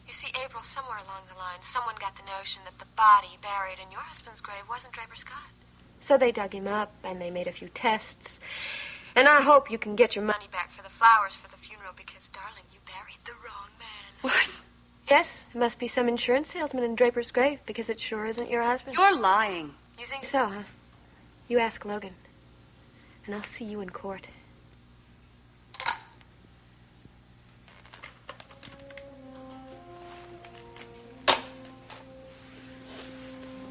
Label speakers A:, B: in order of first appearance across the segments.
A: You see, April, somewhere along the line, someone got the notion that the body buried in your husband's grave wasn't Draper Scott. So they dug him up, and they made a few tests. And I hope you can get your money back for the flowers for the funeral, because, darling, you buried the wrong man.
B: What?
A: Yes, it must be some insurance salesman in Draper's grave, because it sure isn't your husband.
B: You're lying.
A: You think so, huh? You ask Logan. And I'll see you in court.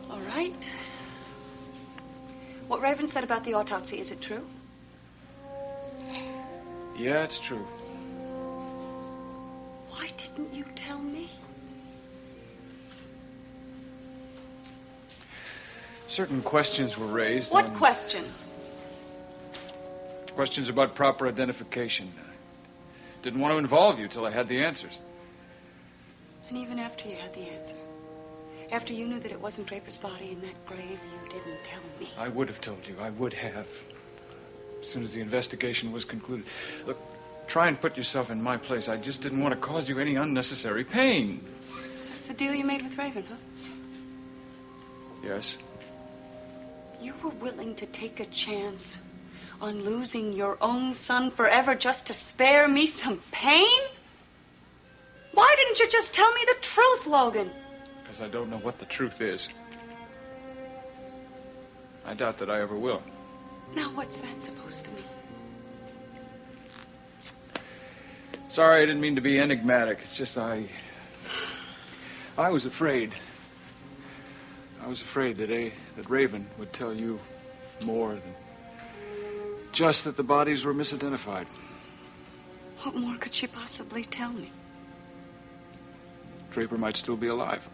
B: All right. What Raven said about the autopsy, is it true?
C: Yeah, it's true.
B: Why didn't you tell me?
C: Certain questions were raised.
B: What questions?
C: Questions about proper identification. I didn't want to involve you till I had the answers.
B: And even after you had the answer, after you knew that it wasn't Draper's body in that grave, you didn't tell me.
C: I would have told you. I would have. As soon as the investigation was concluded. Look, try and put yourself in my place. I just didn't want to cause you any unnecessary pain.
B: Is this the deal you made with Raven, huh?
C: Yes.
B: You were willing to take a chance on losing your own son forever just to spare me some pain? Why didn't you just tell me the truth, Logan?
C: Because I don't know what the truth is. I doubt that I ever will.
B: Now, what's that supposed to mean?
C: Sorry, I didn't mean to be enigmatic. It's just I was afraid. I was afraid that Raven would tell you more than just that the bodies were misidentified.
B: What more could she possibly tell me?
C: Draper might still be alive.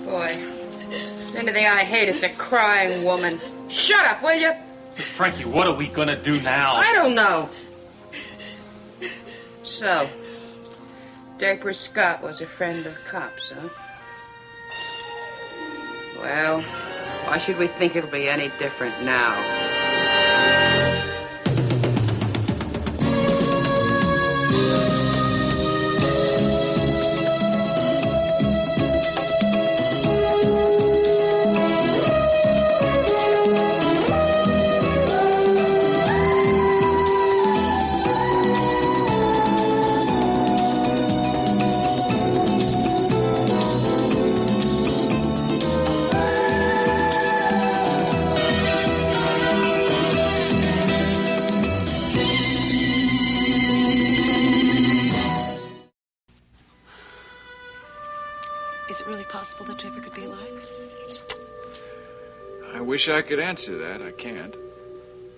D: Boy, if anything I hate, it's a crying woman. Shut up, will you?
E: Frankie, what are we gonna do now?
D: I don't know. So, Draper Scott was a friend of cops, huh? Well, why should we think it'll be any different now?
B: Is it really possible that Draper could be alive?
C: I wish I could answer that. I can't.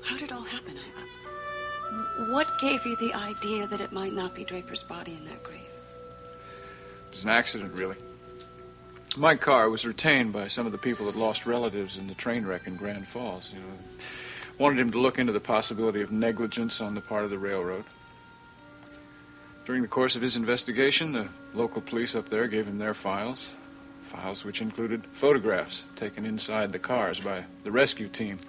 B: How did it all happen? What gave you the idea that it might not be Draper's body in that grave?
C: It was an accident, really. My car was retained by some of the people that lost relatives in the train wreck in Grand Falls. You know, wanted him to look into the possibility of negligence on the part of the railroad. During the course of his investigation, the local police up there gave him their files which included photographs taken inside the cars by the rescue team.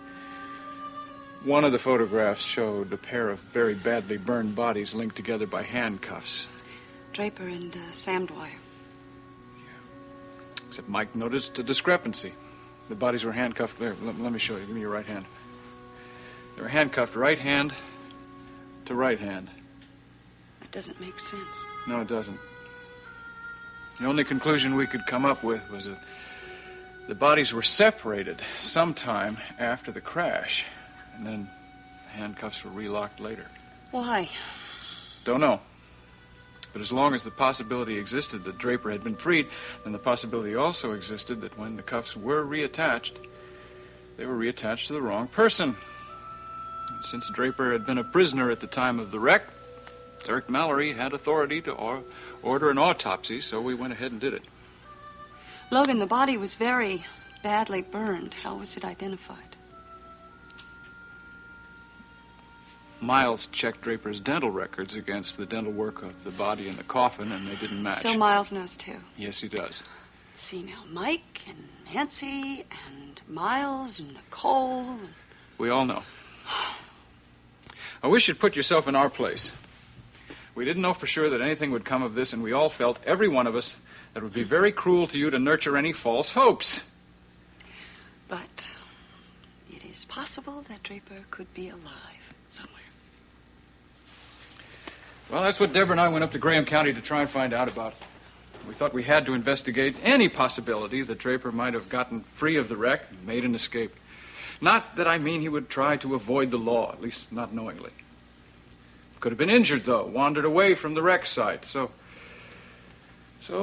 C: One of the photographs showed a pair of very badly burned bodies linked together by handcuffs.
B: Draper and Sam Dwyer.
C: Except Mike noticed a discrepancy. The bodies were handcuffed there. Let me show you. Give me your right hand. They were handcuffed right hand to right hand.
B: That doesn't make sense.
C: No, it doesn't. The only conclusion we could come up with was that the bodies were separated sometime after the crash, and then the handcuffs were relocked later.
B: Why?
C: Don't know. But as long as the possibility existed that Draper had been freed, then the possibility also existed that when the cuffs were reattached, they were reattached to the wrong person. And since Draper had been a prisoner at the time of the wreck, Eric Mallory had authority to order an autopsy, so we went ahead and did it.
B: Logan, the body was very badly burned. How was it identified?
C: Miles checked Draper's dental records against the dental work of the body in the coffin, and they didn't match.
B: So Miles knows, too.
C: Yes, he does.
B: Let's see now. Mike and Nancy and Miles and Nicole.
C: We all know. I wish you'd put yourself in our place. We didn't know for sure that anything would come of this, and we all felt, every one of us, that it would be very cruel to you to nurture any false hopes.
B: But it is possible that Draper could be alive somewhere.
C: Well, that's what Deborah and I went up to Graham County to try and find out about. We thought we had to investigate any possibility that Draper might have gotten free of the wreck and made an escape. Not that I mean he would try to avoid the law, at least not knowingly. Could have been injured, though, wandered away from the wreck site. So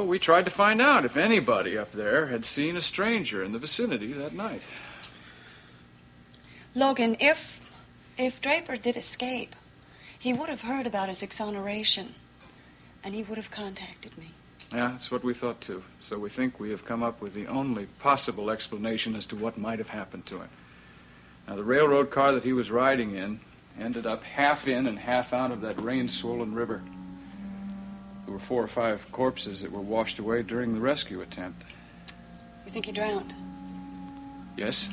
C: we tried to find out if anybody up there had seen a stranger in the vicinity that night.
B: Logan, if Draper did escape, he would have heard about his exoneration, and he would have contacted me.
C: Yeah, that's what we thought, too. So we think we have come up with the only possible explanation as to what might have happened to him. Now, the railroad car that he was riding in ended up half in and half out of that rain-swollen river. There were 4 or 5 corpses that were washed away during the rescue attempt.
B: You think he drowned?
C: Yes.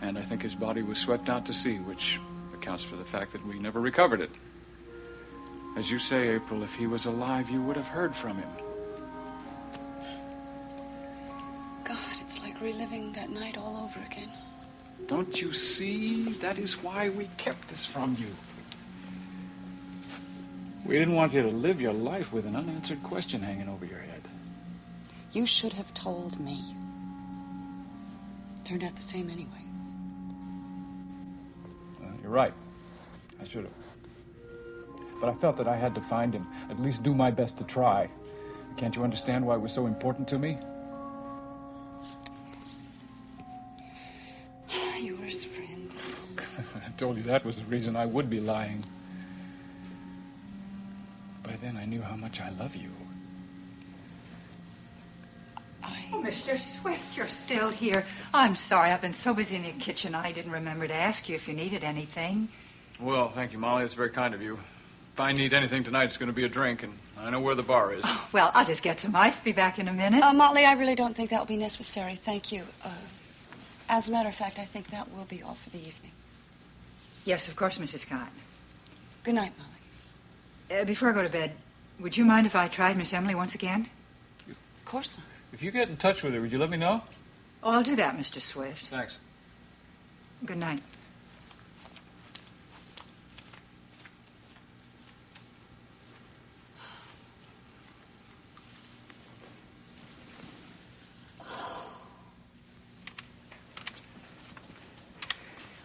C: And I think his body was swept out to sea, which accounts for the fact that we never recovered it. As you say, April, if he was alive, you would have heard from him.
B: God, it's like reliving that night all over again.
C: Don't you see? That is why we kept this from you. We didn't want you to live your life with an unanswered question hanging over your head.
B: You should have told me. Turned out the same anyway.
C: You're right. I should have. But I felt that I had to find him, at least do my best to try. Can't you understand why it was so important to me?
B: Yes. You were his friend.
C: I told you that was the reason I would be lying. By then I knew how much I love you.
F: Oh, Mr. Swift, you're still here. I'm sorry, I've been so busy in the kitchen I didn't remember to ask you if you needed anything.
C: Well, thank you, Molly. It's very kind of you. If I need anything tonight, it's going to be a drink, and I know where the bar is.
F: Oh, well, I'll just get some ice. Be back in a minute.
B: Motley, I really don't think that will be necessary. Thank you. As a matter of fact, I think that will be all for the evening.
F: Yes, of course, Mrs. Cotton.
B: Good night, Molly.
F: Before I go to bed, would you mind if I tried Miss Emily once again?
B: Of course not.
C: If you get in touch with her, would you let me know?
F: Oh, I'll do that, Mr. Swift.
C: Thanks.
F: Good night.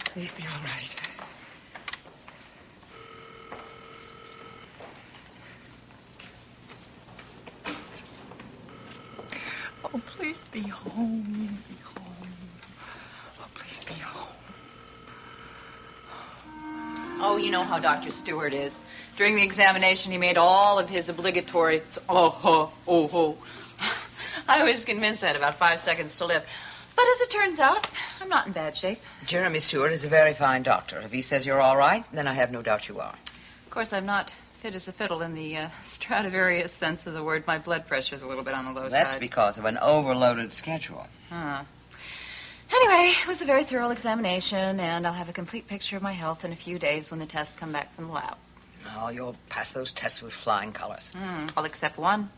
F: Please be all right. Oh, please be home. Be home. Oh, please be home.
G: Oh, you know how Dr. Stewart is. During the examination, he made all of his obligatory oh. I was convinced I had about 5 seconds to live. But as it turns out, I'm not in bad shape.
H: Jeremy Stewart is a very fine doctor. If he says you're all right, then I have no doubt you are.
G: Of course, I'm not fit as a fiddle in the Stradivarius sense of the word. My blood pressure's a little bit on the low side.
H: That's because of an overloaded schedule.
G: Anyway, it was a very thorough examination, and I'll have a complete picture of my health in a few days when the tests come back from the lab.
H: Oh, you'll pass those tests with flying colors.
G: All except one.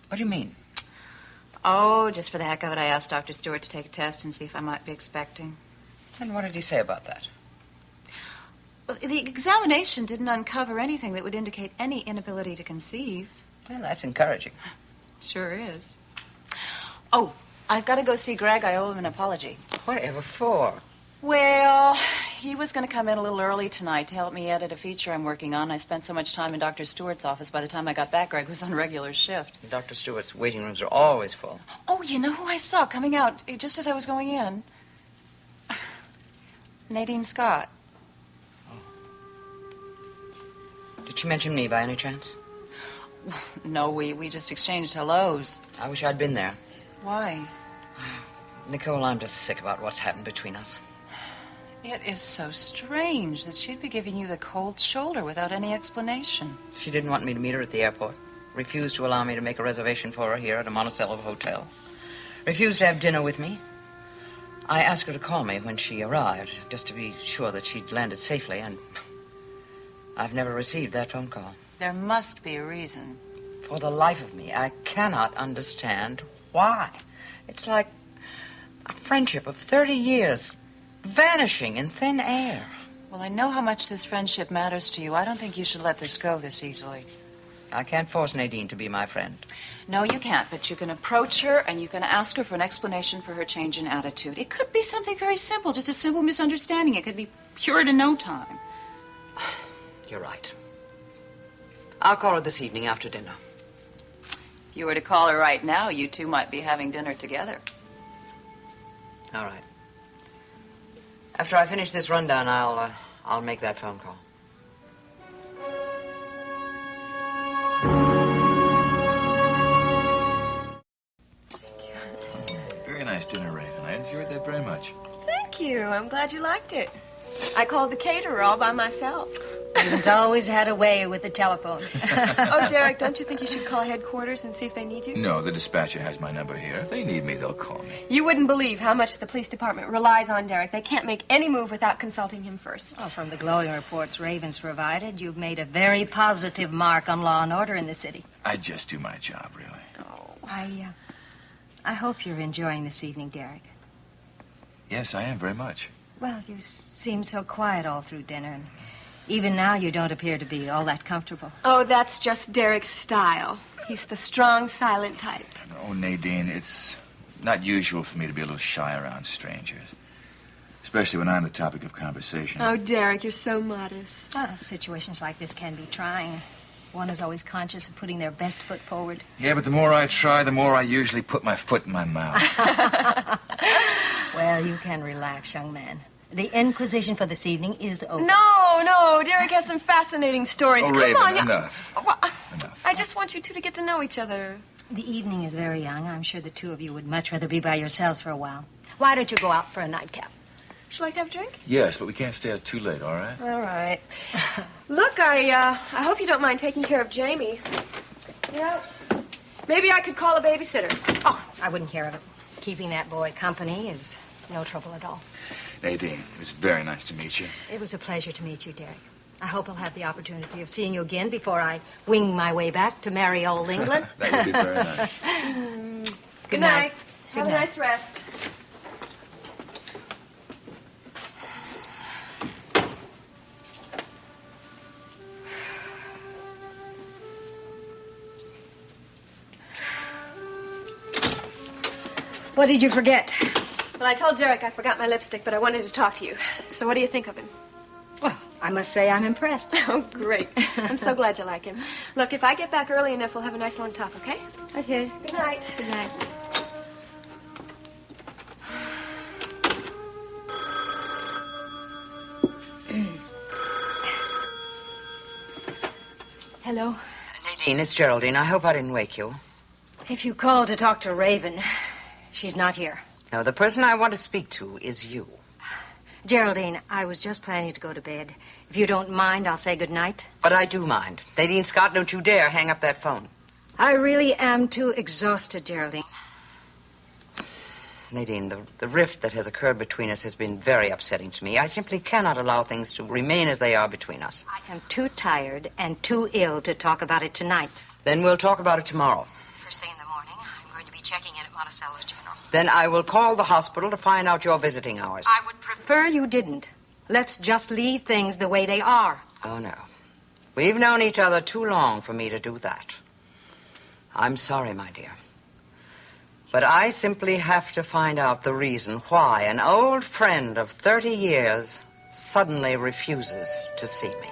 H: What do you mean?
G: Oh, just for the heck of it, I asked Dr. Stewart to take a test and see if I might be expecting.
H: And what did he say about that?
G: Well, the examination didn't uncover anything that would indicate any inability to conceive.
H: Well, that's encouraging.
G: Sure is. Oh, I've got to go see Greg. I owe him an apology.
H: Whatever for?
G: Well, he was going to come in a little early tonight to help me edit a feature I'm working on. I spent so much time in Dr. Stewart's office. By the time I got back, Greg was on regular shift.
H: Dr. Stewart's waiting rooms are always full.
G: Oh, you know who I saw coming out just as I was going in? Nadine Scott.
H: Did she mention me by any chance?
G: No, we just exchanged hellos.
H: I wish I'd been there.
G: Why?
H: Nicole, I'm just sick about what's happened between us.
G: It is so strange that she'd be giving you the cold shoulder without any explanation.
H: She didn't want me to meet her at the airport. Refused to allow me to make a reservation for her here at a Monticello hotel. refused to have dinner with me. I asked her to call me when she arrived, just to be sure that she'd landed safely, and I've never received that phone call.
G: There must be a reason.
H: For the life of me, I cannot understand why. It's like a friendship of 30 years vanishing in thin air.
G: Well, I know how much this friendship matters to you. I don't think you should let this go this easily.
H: I can't force Nadine to be my friend.
G: No, you can't, but you can approach her and you can ask her for an explanation for her change in attitude. It could be something very simple, just a simple misunderstanding. It could be cured in no time.
H: You're right. I'll call her this evening after dinner.
G: If you were to call her right now, you two might be having dinner together.
H: All right. After I finish this rundown, I'll make that phone call.
I: Very nice dinner, Raven. I enjoyed that very much.
A: Thank you. I'm glad you liked it. I called the caterer all by myself.
J: Raven's always had a way with the telephone.
A: Oh, Derek, don't you think you should call headquarters and see if they need you?
I: No, the dispatcher has my number here. If they need me, they'll call me.
A: You wouldn't believe how much the police department relies on Derek. They can't make any move without consulting him first.
J: Well, from the glowing reports Raven's provided, you've made a very positive mark on law and order in the city.
I: I just do my job, really.
J: Oh, I hope you're enjoying this evening, Derek.
I: Yes, I am very much.
J: Well, you seem so quiet all through dinner, and even now you don't appear to be all that comfortable.
A: Oh, that's just Derek's style. He's the strong, silent type.
I: Oh, Nadine, it's not usual for me to be a little shy around strangers, especially when I'm the topic of conversation.
A: Oh, Derek, you're so modest.
J: Well, situations like this can be trying. One is always conscious of putting their best foot forward.
I: Yeah, but the more I try, the more I usually put my foot in my mouth.
J: Well, you can relax, young man. The inquisition for this evening is over.
A: No, Derek has some fascinating stories.
I: Oh,
A: Come
I: Raven,
A: on.
I: enough.
A: Enough. I just want you two to get to know each other.
J: The evening is very young. I'm sure the two of you would much rather be by yourselves for a while. Why don't you go out for a nightcap?
A: Would you like to have a drink?
I: Yes, but we can't stay out too late, all right?
A: All right. Look, I hope you don't mind taking care of Jamie. Yeah. Maybe I could call a babysitter.
J: Oh, I wouldn't hear of it. Keeping that boy company is no trouble at all.
I: Nadine, it was very nice to meet you.
J: It was a pleasure to meet you, Derek. I hope I'll have the opportunity of seeing you again before I wing my way back to merry old England.
I: That would be very nice.
A: Good night. Have a nice rest.
J: What did you forget?
A: Well, I told Derek I forgot my lipstick, but I wanted to talk to you. So what do you think of him?
J: Well, I must say I'm impressed.
A: Oh, great. I'm so glad you like him. Look, if I get back early enough, we'll have a nice long talk, okay?
J: Okay.
A: Good night.
J: Good night. Hello?
H: Nadine, it's Geraldine. I hope I didn't wake you.
J: If you called to talk to Raven, she's not here.
H: No, the person I want to speak to is you.
J: Geraldine, I was just planning to go to bed. If you don't mind, I'll say good night.
H: But I do mind. Nadine Scott, don't you dare hang up that phone.
J: I really am too exhausted, Geraldine.
H: Nadine, the rift that has occurred between us has been very upsetting to me. I simply cannot allow things to remain as they are between us.
J: I am too tired and too ill to talk about it tonight.
H: Then we'll talk about it tomorrow.
J: First thing in the morning, I'm going to be checking in at Monticello's funeral.
H: Then I will call the hospital to find out your visiting hours.
J: I would prefer you didn't. Let's just leave things the way they are.
H: Oh, no. We've known each other too long for me to do that. I'm sorry, my dear. But I simply have to find out the reason why an old friend of 30 years suddenly refuses to see me.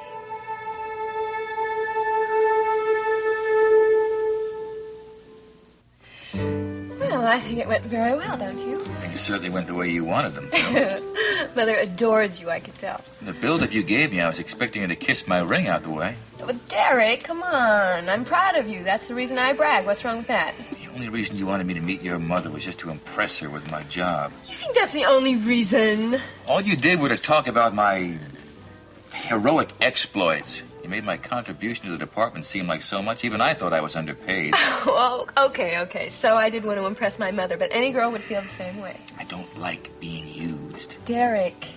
A: Well, I think it went very well, don't you?
I: Things certainly went the way you wanted them to.
A: Mother adored you, I could tell.
I: The build-up you gave me, I was expecting her to kiss my ring out the way.
A: But Derek, come on. I'm proud of you. That's the reason I brag. What's wrong with that?
I: The only reason you wanted me to meet your mother was just to impress her with my job.
A: You think that's the only reason?
I: All you did was to talk about my heroic exploits You made my contribution to the department seem like so much. Even I thought I was underpaid.
A: Well, okay. So I did want to impress my mother, but any girl would feel the same way.
I: I don't like being used.
A: Derek,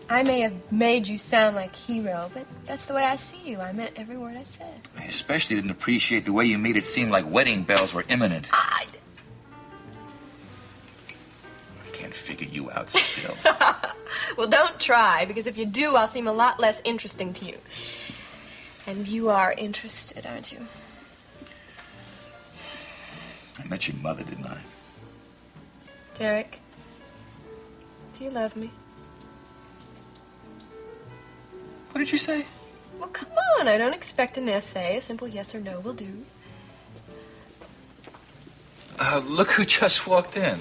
A: I may have made you sound like a hero, but that's the way I see you. I meant every word I said.
I: I especially didn't appreciate the way you made it seem like wedding bells were imminent. I can't figure you out still.
A: Well, don't try, because if you do, I'll seem a lot less interesting to you. And you are interested, aren't you?
I: I met your mother, didn't I?
A: Derek, do you love me?
I: What did you say?
A: Well, come on. I don't expect an essay. A simple yes or no will do.
I: Look who just walked in.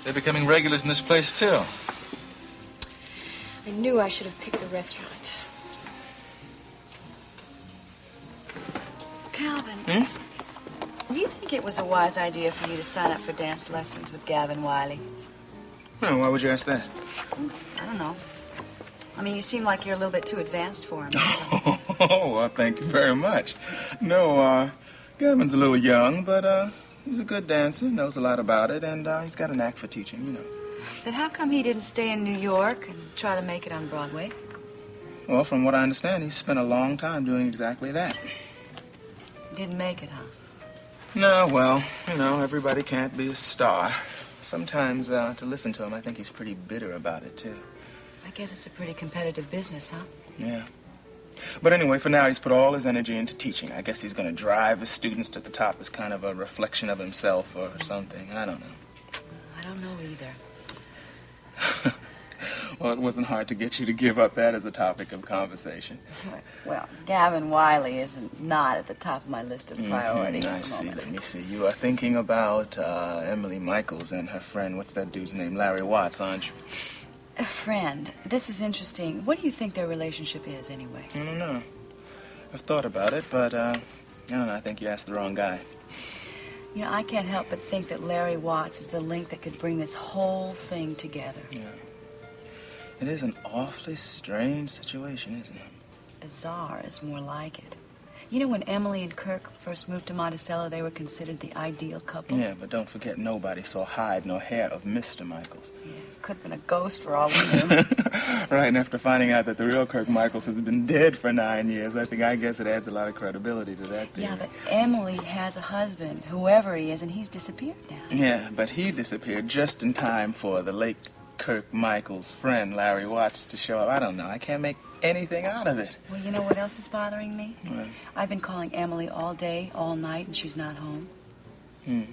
I: They're becoming regulars in this place, too.
A: I knew I should have picked the restaurant.
B: Calvin, do you think it was a wise idea for you to sign up for dance lessons with Gavin Wiley?
K: Oh, why would you ask that?
B: I don't know. I mean, you seem like you're a little bit too advanced for him.
K: Oh, well, thank you very much. No, Gavin's a little young, but he's a good dancer, knows a lot about it, and he's got a knack for teaching, you know.
B: Then how come he didn't stay in New York and try to make it on Broadway?
K: Well, from what I understand, he's spent a long time doing exactly that.
B: Didn't make it, huh?
K: No, well, you know, everybody can't be a star. Sometimes, to listen to him, I think he's pretty bitter about it, too.
B: I guess it's a pretty competitive business, huh?
K: Yeah. But anyway, for now, he's put all his energy into teaching. I guess he's going to drive his students to the top as kind of a reflection of himself or something. I don't know.
B: I don't know either.
K: Well, it wasn't hard to get you to give up that as a topic of conversation.
B: Well, Gavin Wiley isn't not at the top of my list of priorities
K: I
B: at the
K: see.
B: moment.
K: Let me see. You are thinking about Emily Michaels and her friend. What's that dude's name? Larry Watts, aren't you?
B: A friend. This is interesting. What do you think their relationship is, anyway?
K: I don't know. I've thought about it, but I don't know. I think you asked the wrong guy.
B: You know, I can't help but think that Larry Watts is the link that could bring this whole thing together.
K: Yeah. It is an awfully strange situation, isn't it?
B: Bizarre is more like it. You know, when Emily and Kirk first moved to Monticello, they were considered the ideal couple.
K: Yeah, but don't forget, nobody saw hide nor hair of Mr. Michaels.
B: Yeah, could have been a ghost for all we knew.
K: Right, and after finding out that the real Kirk Michaels has been dead for 9 years, I guess it adds a lot of credibility to that theory.
B: Yeah, but Emily has a husband, whoever he is, and he's disappeared now.
K: Yeah, but he disappeared just in time for the late Kirk Michaels' friend, Larry Watts, to show up. I don't know. I can't make anything out of it.
B: Well, you know what else is bothering me?
K: What?
B: I've been calling Emily all day, all night, and she's not home.
K: Think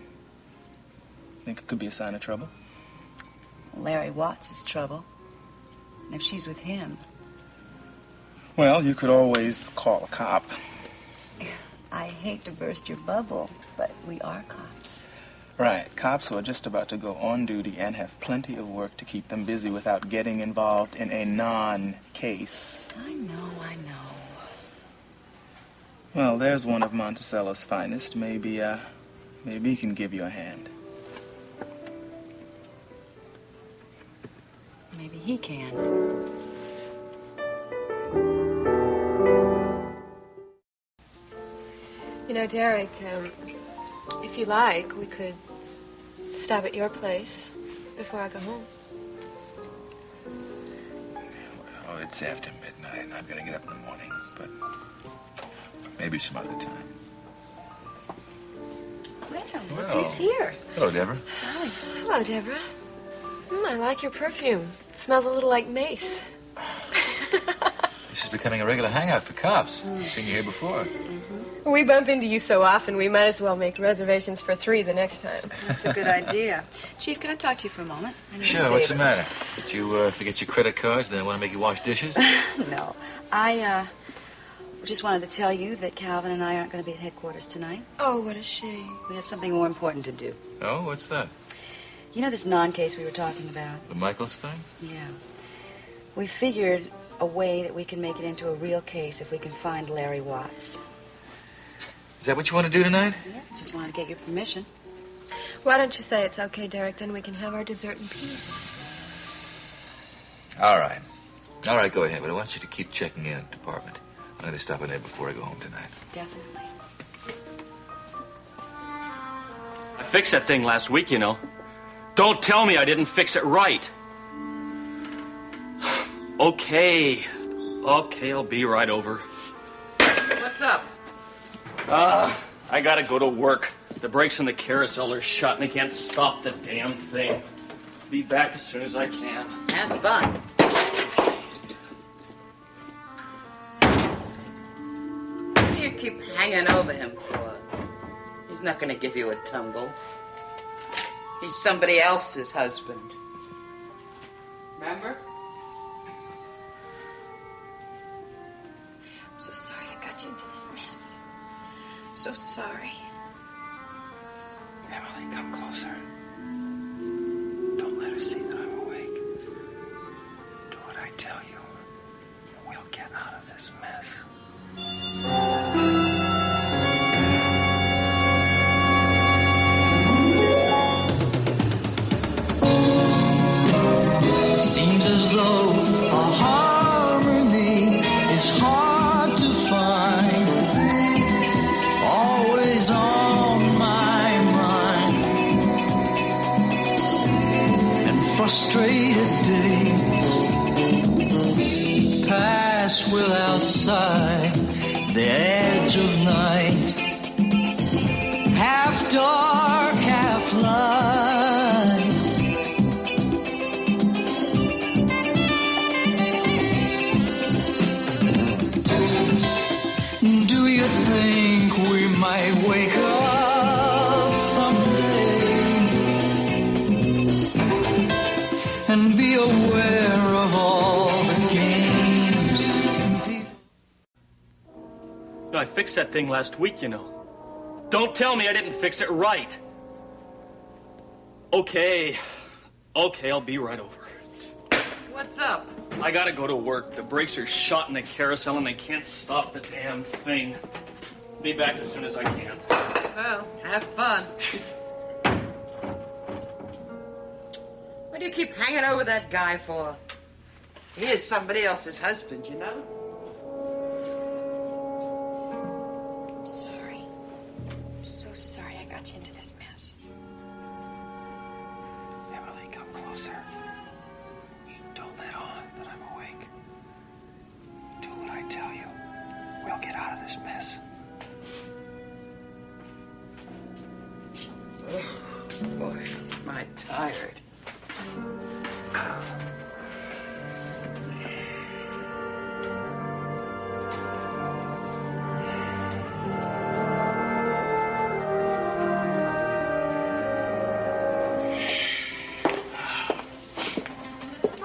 K: it could be a sign of trouble?
B: Larry Watts is trouble. And if she's with him...
K: Well, you could always call a cop.
B: I hate to burst your bubble, but we are cops.
K: Right, cops who are just about to go on duty and have plenty of work to keep them busy without getting involved in a non-case.
B: I know.
K: Well, there's one of Monticello's finest. Maybe he can give you a hand.
B: Maybe he can.
A: You know, Derek, if you like, we could stop at your place before I go home.
I: Well, it's after midnight, and I've got to get up in the morning, but maybe some other time.
A: Well, look who's here.
I: Hello, Deborah.
A: Hi. Hello, Deborah. I like your perfume. It smells a little like mace.
I: This is becoming a regular hangout for cops. I've seen you here before.
A: We bump into you so often, we might as well make reservations for 3 the next time.
B: That's a good idea. Chief, can I talk to you for a moment?
I: Sure, what's the matter? Did you forget your credit cards and then want to make you wash dishes?
B: No. I just wanted to tell you that Calvin and I aren't going to be at headquarters tonight.
A: Oh, what a shame.
B: We have something more important to do.
I: Oh, what's that?
B: You know this non-case we were talking about?
I: The Michaels thing?
B: Yeah. We figured a way that we can make it into a real case if we can find Larry Watts.
I: Is that what you want to do tonight?
B: Yeah, just wanted to get your permission.
A: Why don't you say it's okay, Derek? Then we can have our dessert in peace.
I: All right. All right, go ahead, but I want you to keep checking in at the department. I'm going to stop in there before I go home tonight.
B: Definitely.
E: I fixed that thing last week, you know. Don't tell me I didn't fix it right. Okay, I'll be right over.
D: What's up?
E: I gotta go to work. The brakes on the carousel are shut and I can't stop the damn thing. Be back as soon as I can.
D: Have fun. What do you keep hanging over him for? He's not gonna give you a tumble. He's somebody else's husband. Remember?
A: I'm so sorry I got you into this mess. So sorry.
K: Emily, come closer. Don't let her see that I'm awake. Do what I tell you. We'll get out of this mess.
L: Seems as though a harmony is hard to find. Always on my mind. And frustrated days pass without sight. The edge of night, half dark, half light. Do you think we might wake up someday and be aware of all the games?
E: I fixed that thing last week, you know. Don't tell me I didn't fix it right. Okay, I'll be right over.
D: What's up?
E: I gotta go to work. The brakes are shot in the carousel and they can't stop the damn thing. Be back as soon as I can.
D: Well, have fun. What do you keep hanging over that guy for? He is somebody else's husband, you know?
A: I'm sorry. I'm so sorry I got you into this mess.
K: Emily, come closer. Don't let on that I'm awake. Do what I tell you. We'll get out of this mess.
D: Oh, boy, am I tired.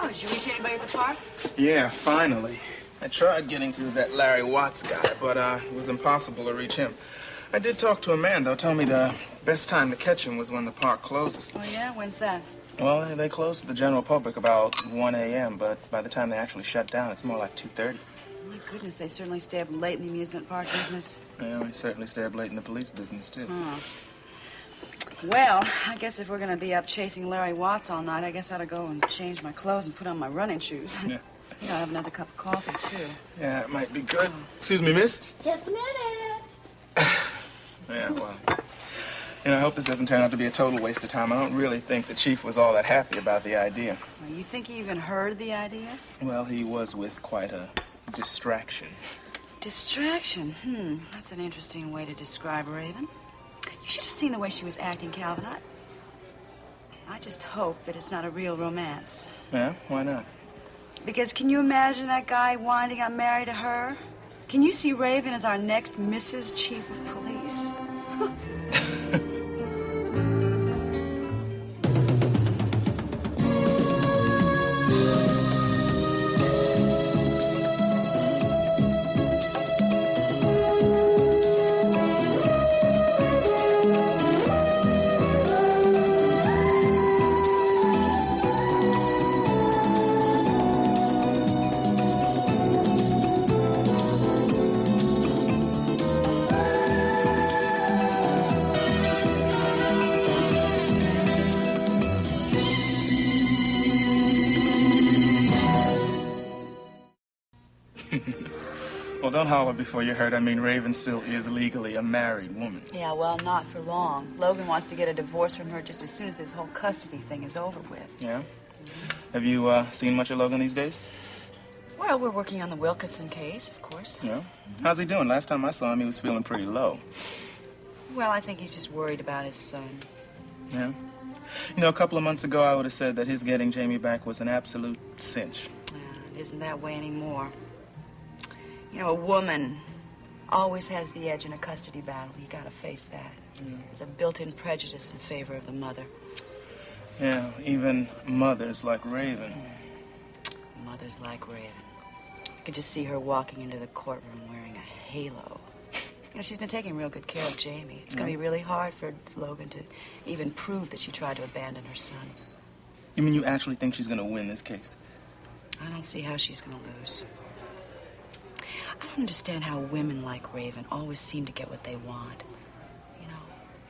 B: Oh, did you reach anybody at the park?
K: Yeah, finally. I tried getting through that Larry Watts guy, but it was impossible to reach him. I did talk to a man, though. Told me the best time to catch him was when the park closes.
B: Oh, yeah? When's that?
K: Well, they close to the general public about 1 a.m., but by the time they actually shut down, it's more like 2:30.
B: My goodness, they certainly stay up late in the amusement park business.
K: Yeah, we certainly stay up late in the police business, too.
B: Oh. Well, I guess if we're going to be up chasing Larry Watts all night, I guess I ought to go and change my clothes and put on my running shoes.
K: Yeah.
B: Yeah, I'll have another cup of coffee, too.
K: Yeah, it might be good. Excuse me, miss?
A: Just a minute.
K: Yeah, well, I hope this doesn't turn out to be a total waste of time. I don't really think the chief was all that happy about the idea.
B: Well, you think he even heard the idea?
K: Well, he was with quite a distraction.
B: Distraction? That's an interesting way to describe Raven. You should have seen the way she was acting, Calvin. I just hope that it's not a real romance.
K: Yeah? Why not?
B: Because can you imagine that guy winding up married to her? Can you see Raven as our next Mrs. Chief of Police?
K: Well, don't holler before you're hurt. I mean, Raven still is legally a married woman.
G: Yeah, well, not for long. Logan wants to get a divorce from her just as soon as this whole custody thing is over with.
K: Yeah? Have you seen much of Logan these days?
G: Well, we're working on the Wilkinson case, of course.
K: Yeah? How's he doing? Last time I saw him, he was feeling pretty low.
G: Well, I think he's just worried about his son.
K: Yeah? You know, a couple of months ago, I would have said that his getting Jamie back was an absolute cinch.
G: It isn't that way anymore. You know, a woman always has the edge in a custody battle. You gotta face that. There's a built-in prejudice in favor of the mother.
K: Yeah, even mothers like Raven.
G: Mothers like Raven. I could just see her walking into the courtroom wearing a halo. You know, she's been taking real good care of Jamie. It's gonna be really hard for Logan to even prove that she tried to abandon her son.
K: You mean you actually think she's gonna win this case?
G: I don't see how she's gonna lose. I don't understand how women like Raven always seem to get what they want, you know.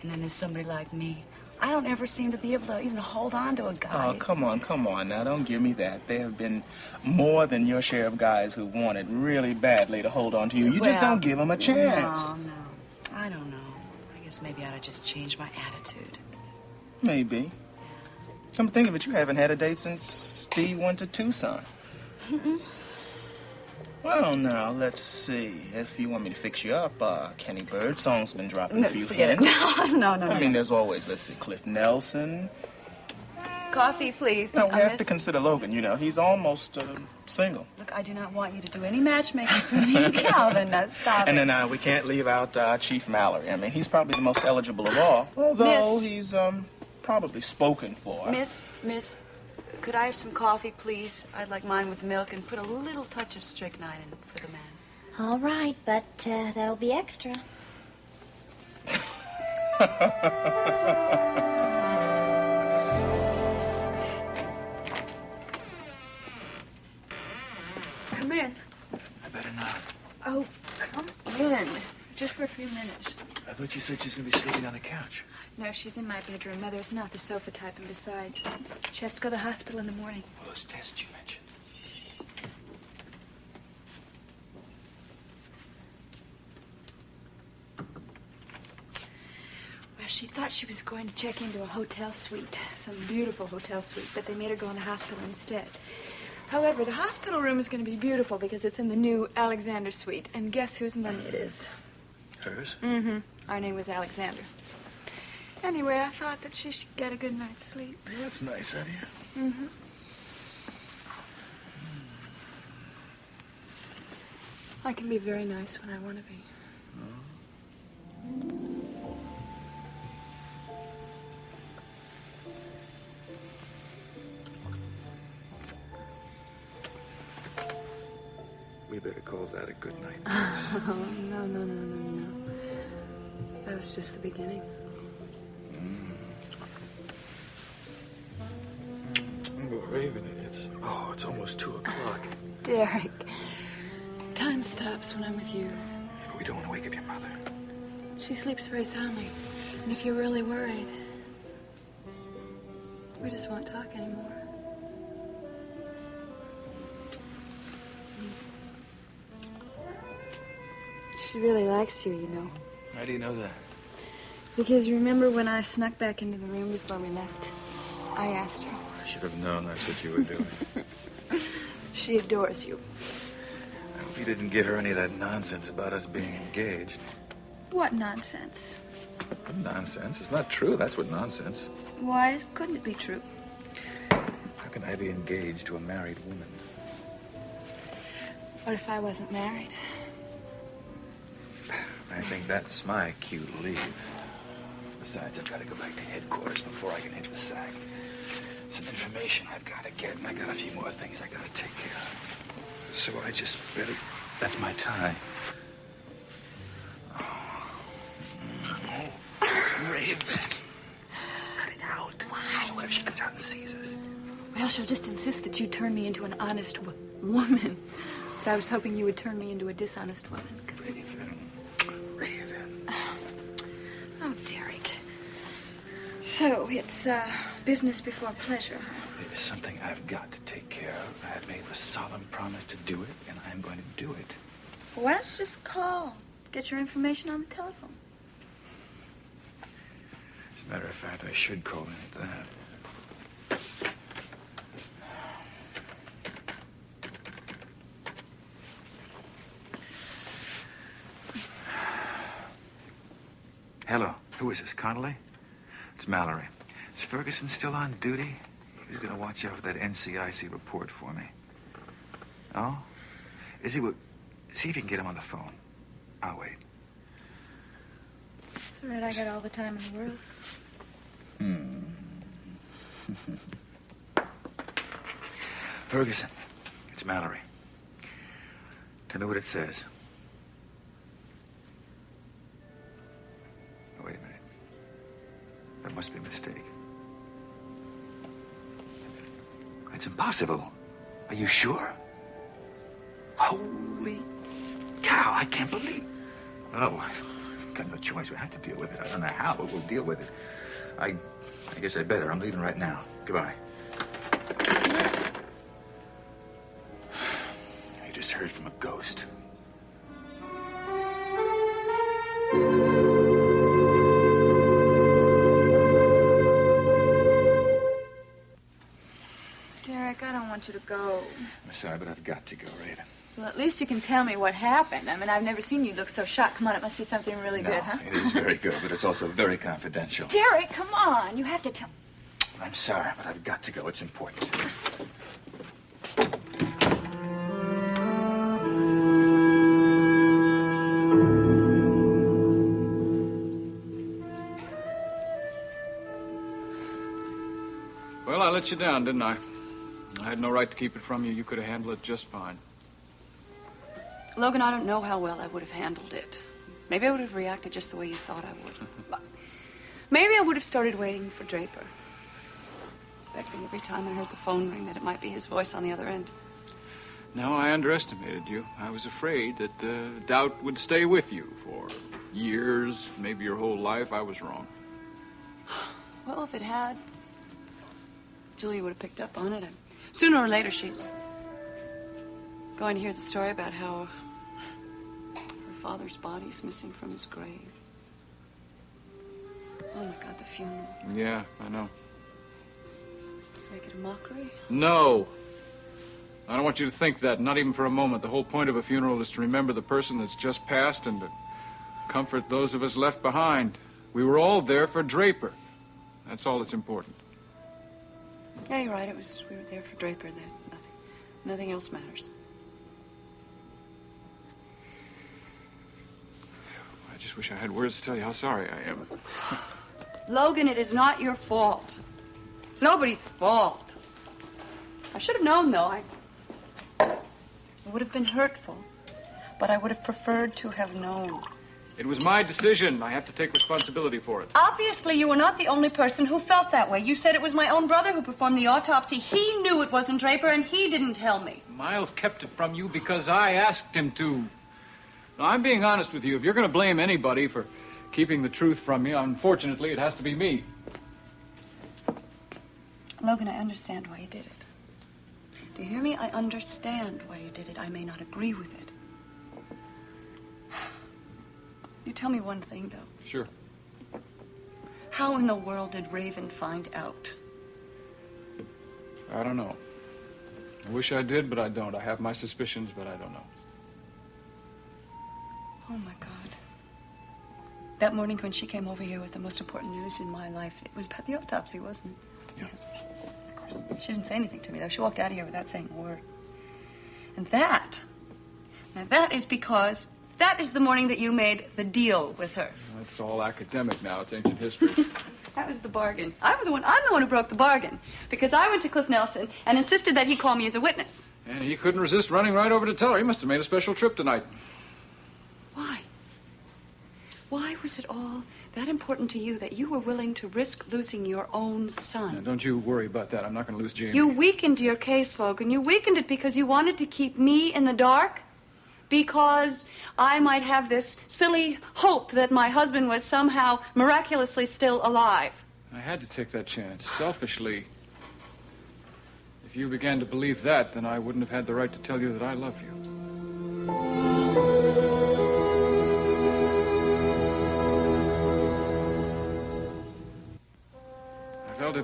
G: And then there's somebody like me. I don't ever seem to be able to even hold on to a guy.
K: Oh, come on now. Don't give me that. There have been more than your share of guys who wanted really badly to hold on to you. You just don't give them a chance.
G: No. I don't know. I guess maybe I ought to just change my attitude.
K: Maybe. Come to think of it, you haven't had a date since Steve went to Tucson. Well, now, let's see. If you want me to fix you up, Kenny Birdsong's been dropping a few hints.
G: No.
K: I mean, there's always, let's see, Cliff Nelson.
G: Coffee, please.
K: No, we have to consider Logan, you know. He's almost single.
G: Look, I do not want you to do any matchmaking for me, Calvin. Now, stop
K: And
G: it.
K: then we can't leave out Chief Mallory. I mean, he's probably the most eligible of all, although he's probably spoken for.
G: Miss, could I have some coffee, please? I'd like mine with milk and put a little touch of strychnine in for the man.
M: All right, but that'll be extra.
N: Come in.
I: I better not.
N: Oh, come in. Just for a few minutes.
I: I thought you said she's going to be sleeping on the couch.
N: No, she's in my bedroom. Mother's not the sofa type, and besides, she has to go to the hospital in the morning.
I: Well, those tests you mentioned.
N: Well, she thought she was going to check into a hotel suite, some beautiful hotel suite, but they made her go in the hospital instead. However, the hospital room is going to be beautiful because it's in the new Alexander suite, and guess whose money it is?
I: Hers?
N: Mm-hmm. Our name was Alexander. Anyway, I thought that she should get a good night's sleep.
I: Yeah, that's nice of you.
N: Mm-hmm. I can be very nice when I want to be.
I: We better call that a good night.
N: Oh, no. That was just the beginning.
I: Raven, it's almost 2 o'clock.
N: Derek, time stops when I'm with you.
I: But we don't want to wake up your mother.
N: She sleeps very soundly. And if you're really worried, we just won't talk anymore. She really likes you, you know.
I: How do you know that?
N: Because you remember when I snuck back into the room before we left? I asked her.
I: I should have known that's what you were doing.
N: She adores you.
I: I hope you didn't give her any of that nonsense about us being engaged.
N: What nonsense?
I: What nonsense? It's not true. That's what nonsense.
N: Why couldn't it be true?
I: How can I be engaged to a married woman?
N: What if I wasn't married?
I: I think that's my cue to leave. Besides, I've got to go back to headquarters before I can hit the sack. Some information I've got to get, and I got a few more things I got to take care of. So I just better... That's my tie. Raven. Cut it out. Why? What if she comes out and sees us?
N: Well, she'll just insist that you turn me into an honest woman. But I was hoping you would turn me into a dishonest woman.
I: Raven.
N: Oh, Derek. So, it's business before pleasure, huh?
I: There's something I've got to take care of. I have made a solemn promise to do it, and I'm going to do it.
N: Well, why don't you just call? Get your information on the telephone.
I: As a matter of fact, I should call in at that. Hello. Who is this, Connolly? It's Mallory. Is Ferguson still on duty? He was going to watch out for that NCIC report for me. Oh? Is he? See if you can get him on the phone. I'll wait.
N: It's all right. I got all the time in the world.
I: Ferguson, it's Mallory. Tell me what it says. Oh, wait a minute. That must be a mistake. It's impossible. Are you sure? Holy cow, I can't believe. Oh, I've got no choice. We have to deal with it. I don't know how, but we'll deal with it. I guess I better. I'm leaving right now. Goodbye. I just heard from a ghost.
N: Derek, I don't want you to go.
I: I'm sorry, but I've got to go, Raven.
N: Well, at least you can tell me what happened. I mean, I've never seen you look so shocked. Come on, it must be something really good, huh?
I: It is very good, but it's also very confidential.
N: Derek, come on. You have to tell.
I: I'm sorry, but I've got to go. It's important.
C: Well, I let you down, didn't I? I had no right to keep it from you. You could have handled it just fine.
B: Logan, I don't know how well I would have handled it. Maybe I would have reacted just the way you thought I would. Maybe I would have started waiting for Draper. Expecting every time I heard the phone ring that it might be his voice on the other end.
C: No, I underestimated you. I was afraid that the doubt would stay with you for years, maybe your whole life. I was wrong.
B: Well, if it had, Julia would have picked up on it. And sooner or later, she's going to hear the story about how her father's body's missing from his grave. Oh, my God, the funeral.
C: Yeah, I know.
B: Let's make it a mockery.
C: No. I don't want you to think that, not even for a moment. The whole point of a funeral is to remember the person that's just passed and to comfort those of us left behind. We were all there for Draper. That's all that's important.
B: Yeah, you're right. We were there for Draper then. Nothing else matters.
C: I just wish I had words to tell you how sorry I am.
B: Logan, it is not your fault. It's nobody's fault. I should have known, though. It would have been hurtful, but I would have preferred to have known.
C: It was my decision. I have to take responsibility for it.
B: Obviously, you were not the only person who felt that way. You said it was my own brother who performed the autopsy. He knew it wasn't Draper, and he didn't tell me.
C: Miles kept it from you because I asked him to. Now, I'm being honest with you. If you're going to blame anybody for keeping the truth from me, unfortunately, it has to be me.
B: Logan, I understand why you did it. Do you hear me? I understand why you did it. I may not agree with it. You tell me one thing, though.
C: Sure.
B: How in the world did Raven find out?
C: I don't know. I wish I did, but I don't. I have my suspicions, but I don't know.
B: Oh, my God. That morning when she came over here with the most important news in my life, it was about the autopsy, wasn't it? Yeah. Of course. She didn't say anything to me, though. She walked out of here without saying a word. And that is because that is the morning that you made the deal with her.
C: That's all academic now. It's ancient history.
B: That was the bargain. I'm the one who broke the bargain. Because I went to Cliff Nelson and insisted that he call me as a witness.
C: And he couldn't resist running right over to tell her. He must have made a special trip tonight.
B: Why? Why was it all that important to you that you were willing to risk losing your own son?
C: Now, don't you worry about that. I'm not going to lose Jamie.
B: You weakened your case, Logan. You weakened it because you wanted to keep me in the dark? Because I might have this silly hope that my husband was somehow miraculously still alive.
C: I had to take that chance, selfishly. If you began to believe that, then I wouldn't have had the right to tell you that I love you.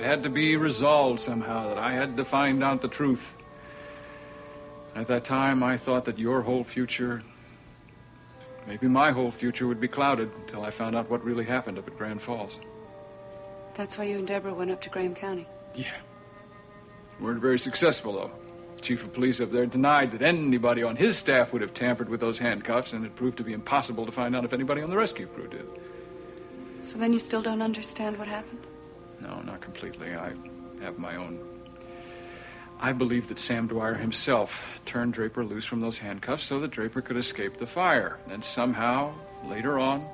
C: had to be resolved somehow, that I had to find out the truth. At that time, I thought that your whole future, maybe my whole future, would be clouded until I found out what really happened up at Grand Falls.
B: That's why you and Deborah went up to Graham County.
C: Yeah. Weren't very successful, though. Chief of police up there denied that anybody on his staff would have tampered with those handcuffs, and it proved to be impossible to find out if anybody on the rescue crew did.
B: So then you still don't understand what happened?
C: No, not completely. I have my own. I believe that Sam Dwyer himself turned Draper loose from those handcuffs so that Draper could escape the fire. And somehow, later on,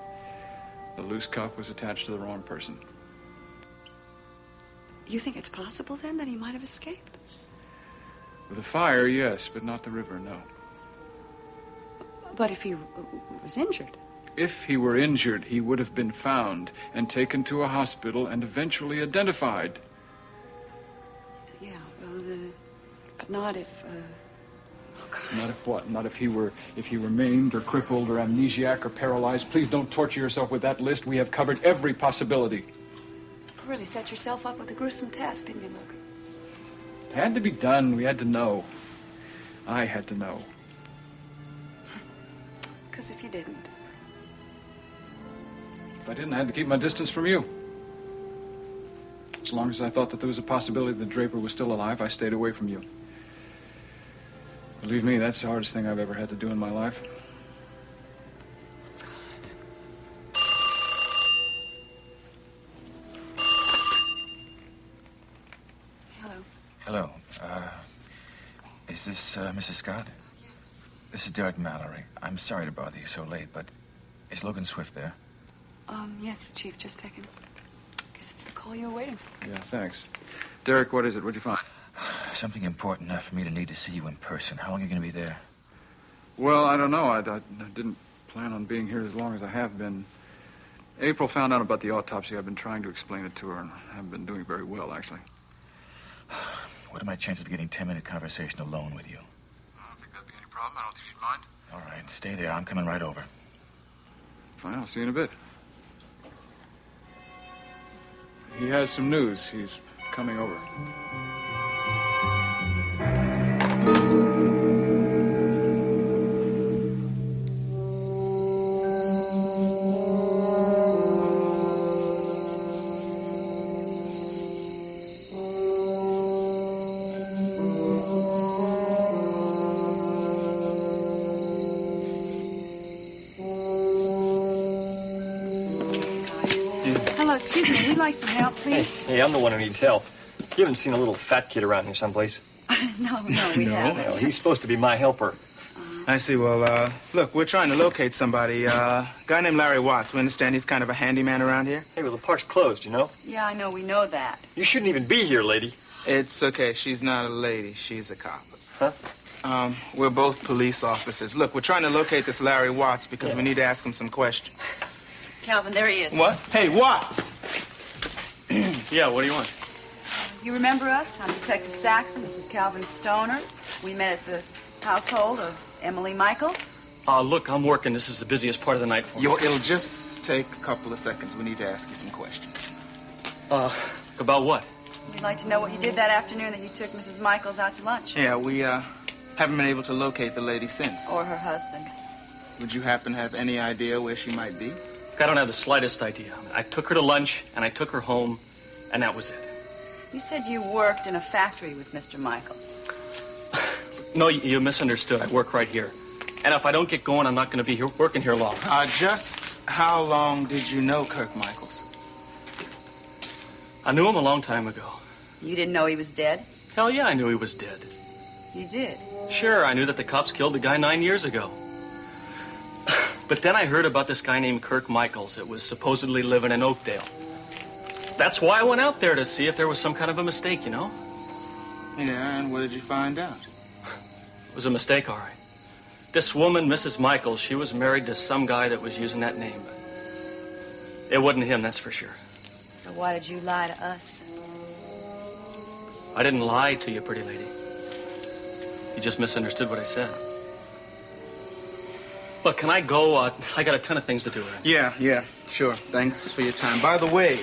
C: the loose cuff was attached to the wrong person.
B: You think it's possible, then, that he might have escaped?
C: With the fire, yes, but not the river, no.
B: But if he was injured?
C: If he were injured, he would have been found and taken to a hospital and eventually identified.
B: Yeah, well, but not if, oh, God.
C: Not if what? Not if he were maimed or crippled or amnesiac or paralyzed. Please don't torture yourself with that list. We have covered every possibility.
B: You really set yourself up with a gruesome task, didn't you, Luke?
C: It had to be done. We had to know. I had to know.
B: Because if you didn't...
C: If I didn't, I had to keep my distance from you. As long as I thought that there was a possibility that Draper was still alive, I stayed away from you. Believe me, that's the hardest thing I've ever had to do in my life.
I: Hello. Is this Mrs. Scott?
B: Yes.
I: This is Derek Mallory. I'm sorry to bother you so late, but is Logan Swift there?
B: Yes, Chief, just a second. Guess it's the call you were waiting for.
C: Yeah, thanks. Derek, what is it? What'd you find?
I: Something important enough for me to need to see you in person. How long are you going to be there?
C: Well, I don't know. I didn't plan on being here as long as I have been. April found out about the autopsy. I've been trying to explain it to her, and I haven't been doing very well, actually.
I: What are my chances of getting a 10-minute conversation alone with you?
C: I don't think that'd be any problem. I don't think she'd mind.
I: All right, stay there. I'm coming right over.
C: Fine, I'll see you in a bit. He has some news. He's coming over.
B: Excuse me, we'd like some help, please.
E: Hey, I'm the one who needs help. You haven't seen a little fat kid around here someplace?
B: No, we haven't.
E: No, he's supposed to be my helper.
K: I see. Well, look, we're trying to locate somebody. A guy named Larry Watts. We understand he's kind of a handyman around here.
E: Hey, well, the park's closed, you know?
B: Yeah, I know. We know that.
E: You shouldn't even be here, lady.
K: It's okay. She's not a lady. She's a cop.
E: Huh?
K: We're both police officers. Look, we're trying to locate this Larry Watts because we need to ask him some questions.
B: Calvin, there he is.
K: What? Hey, Watts!
E: Yeah, what do you want?
B: You remember us? I'm Detective Saxon. This is Calvin Stoner. We met at the household of Emily Michaels.
E: Look, I'm working. This is the busiest part of the night for me.
K: It'll just take a couple of seconds. We need to ask you some questions.
E: About what?
B: We'd like to know what you did that afternoon that you took Mrs. Michaels out to lunch.
K: Yeah, we, haven't been able to locate the lady since.
B: Or her husband.
K: Would you happen to have any idea where she might be?
E: I don't have the slightest idea. I took her to lunch, and I took her home, and that was it.
B: You said you worked in a factory with Mr. Michaels.
E: No, you misunderstood. I work right here. And if I don't get going, I'm not going to be here working here long.
K: Just how long did you know Kirk Michaels?
E: I knew him a long time ago.
B: You didn't know he was dead?
E: Hell yeah, I knew he was dead.
B: You did?
E: Sure, I knew that the cops killed the guy 9 years ago. But then I heard about this guy named Kirk Michaels that was supposedly living in Oakdale. That's why I went out there, to see if there was some kind of a mistake, you know?
K: Yeah, and what did you find out?
E: It was a mistake, all right. This woman, Mrs. Michaels, she was married to some guy that was using that name. It wasn't him, that's for sure.
B: So why did you lie to us?
E: I didn't lie to you, pretty lady. You just misunderstood what I said. Look, can I go? I got a ton of things to do.
K: Yeah, sure. Thanks for your time. By the way,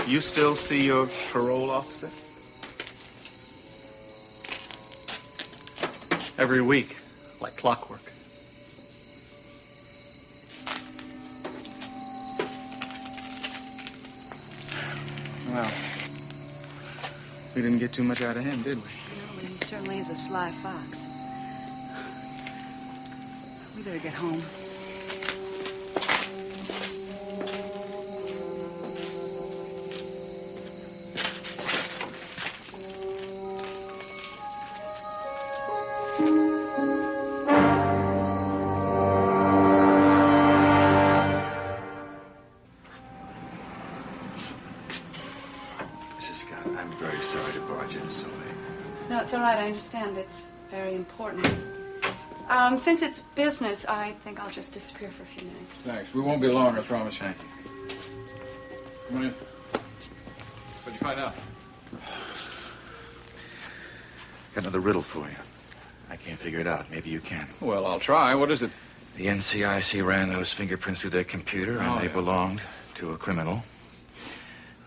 K: You still see your parole officer?
E: Every week, like clockwork.
K: Well, we didn't get too much out of him, did we?
B: No, but he certainly is a sly fox. We better get home.
I: Mrs. Scott, I'm very sorry to barge in so late.
B: No, it's all right. I understand. It's very important. Since it's business, I think I'll just disappear for a few minutes.
C: Thanks. We won't be long, I promise you. Come on in. What'd you find out?
I: Got another riddle for you. I can't figure it out. Maybe you can.
C: Well, I'll try. What is it?
I: The NCIC ran those fingerprints through their computer, and they belonged to a criminal.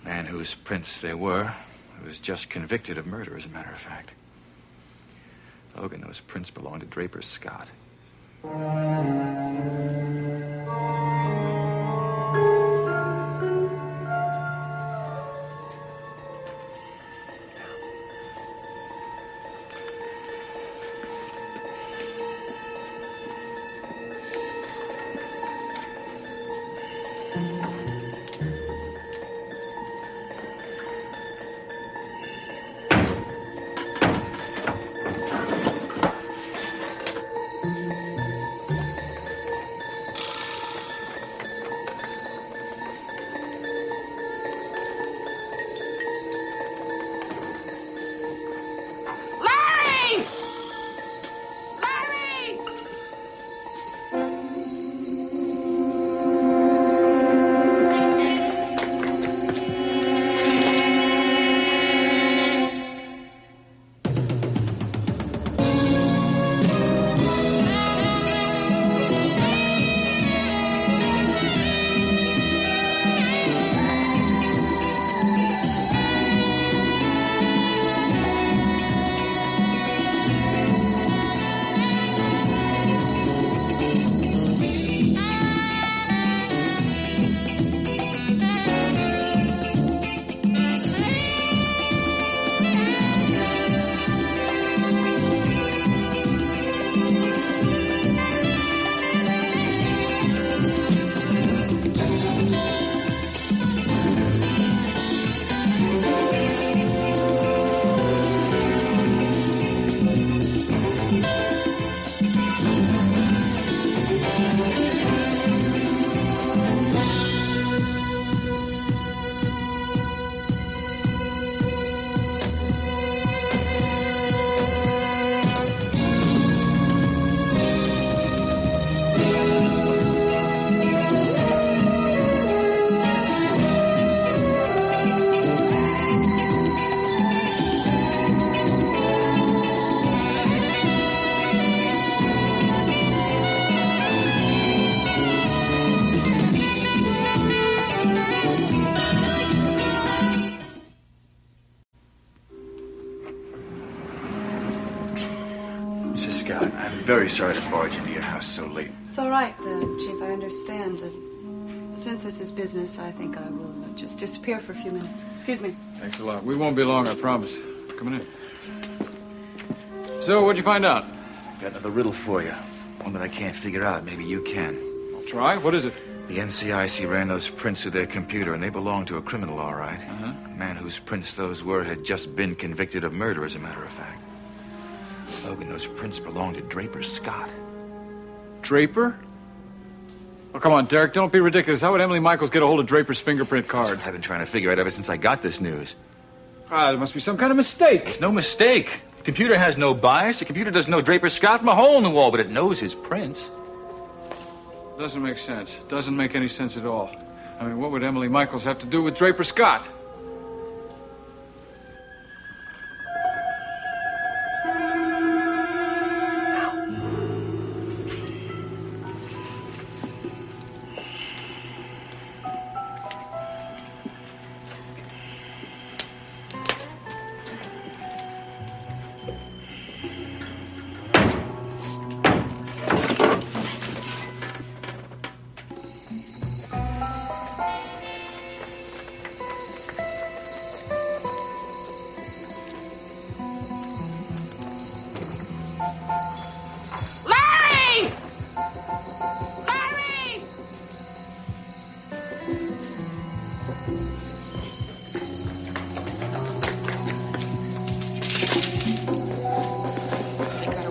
I: A man whose prints they were, who was just convicted of murder, as a matter of fact. Logan, those prints belonged to Draper Scott. Mrs. Scott, I'm very sorry to barge into your house so late.
B: It's all right, Chief. I understand. But since this is business, I think I will just disappear for a few minutes. Excuse me.
C: Thanks a lot. We won't be long, I promise. Come on in. So, what'd you find out?
I: Got another riddle for you. One that I can't figure out. Maybe you can.
C: I'll try. What is it?
I: The NCIC ran those prints through their computer, and they belonged to a criminal, all right.
C: Uh-huh.
I: A man whose prints those were had just been convicted of murder, as a matter of fact. Logan, those prints belonged to Draper Scott.
C: Draper? Oh, come on, Derek, don't be ridiculous. How would Emily Michaels get a hold of Draper's fingerprint card?
I: I've been trying to figure out ever since I got this news.
C: Ah, there must be some kind of mistake.
I: It's no mistake. The computer has no bias. The computer doesn't know Draper Scott from a hole in the wall, but it knows his prints.
C: Doesn't make sense. Doesn't make any sense at all. I mean, what would Emily Michaels have to do with Draper Scott?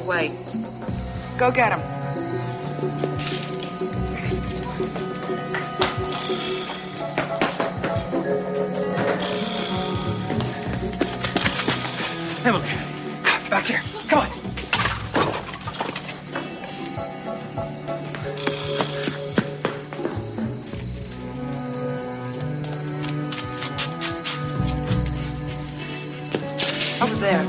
D: way.
N: Go get him.
I: Emily, back here. Come on.
D: Over there.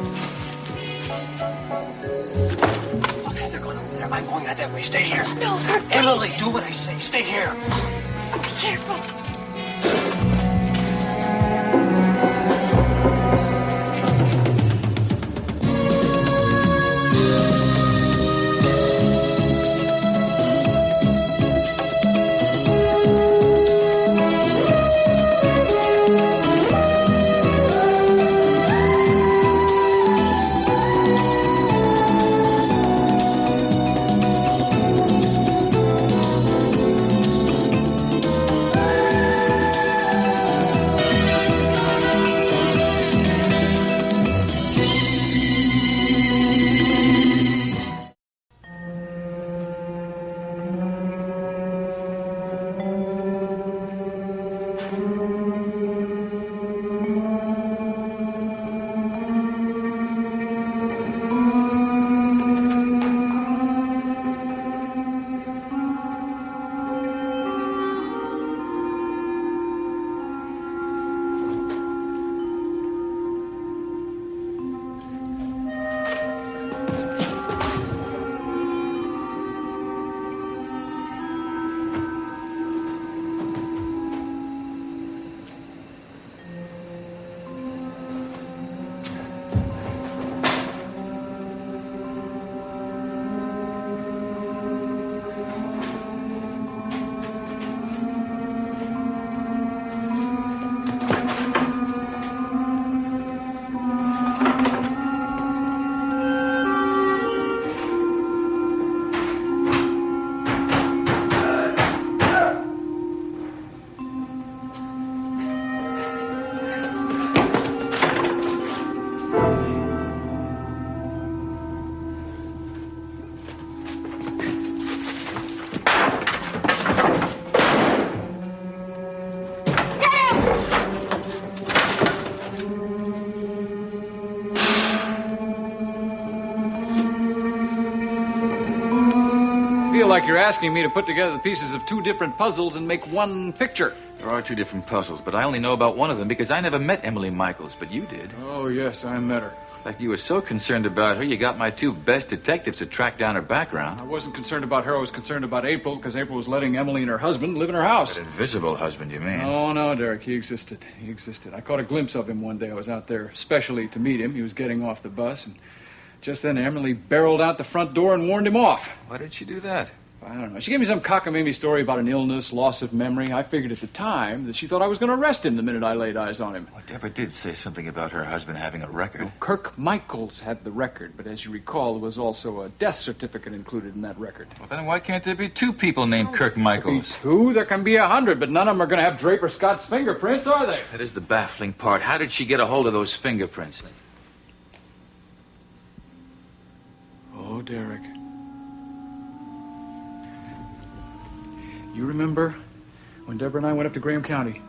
I: Okay, they're going over there. I'm going out that way. Stay here.
N: No,
I: Emily, do what I say. Stay here.
N: Be careful.
C: I feel like you're asking me to put together the pieces of two different puzzles and make one picture.
I: There are two different puzzles, but I only know about one of them because I never met Emily Michaels, but you did.
C: Oh, yes, I met her.
I: Like you were so concerned about her, you got my two best detectives to track down her background.
C: I wasn't concerned about her. I was concerned about April, because April was letting Emily and her husband live in her house.
I: That invisible husband, you mean?
C: Oh, no, Derek. He existed. He existed. I caught a glimpse of him one day. I was out there specially to meet him. He was getting off the bus, and just then Emily barreled out the front door and warned him off.
I: Why did she do that?
C: I don't know. She gave me some cockamamie story about an illness, loss of memory. I figured at the time that she thought I was going to arrest him the minute I laid eyes on him.
I: Well, Deborah did say something about her husband having a record.
C: Well, Kirk Michaels had the record, but as you recall, there was also a death certificate included in that record.
I: Well, then why can't there be two people named Kirk Michaels?
C: Two? There can be 100, but none of them are going to have Draper Scott's fingerprints, are they?
I: That is the baffling part. How did she get a hold of those fingerprints?
C: Oh, Derek. You remember when Deborah and I went up to Graham County?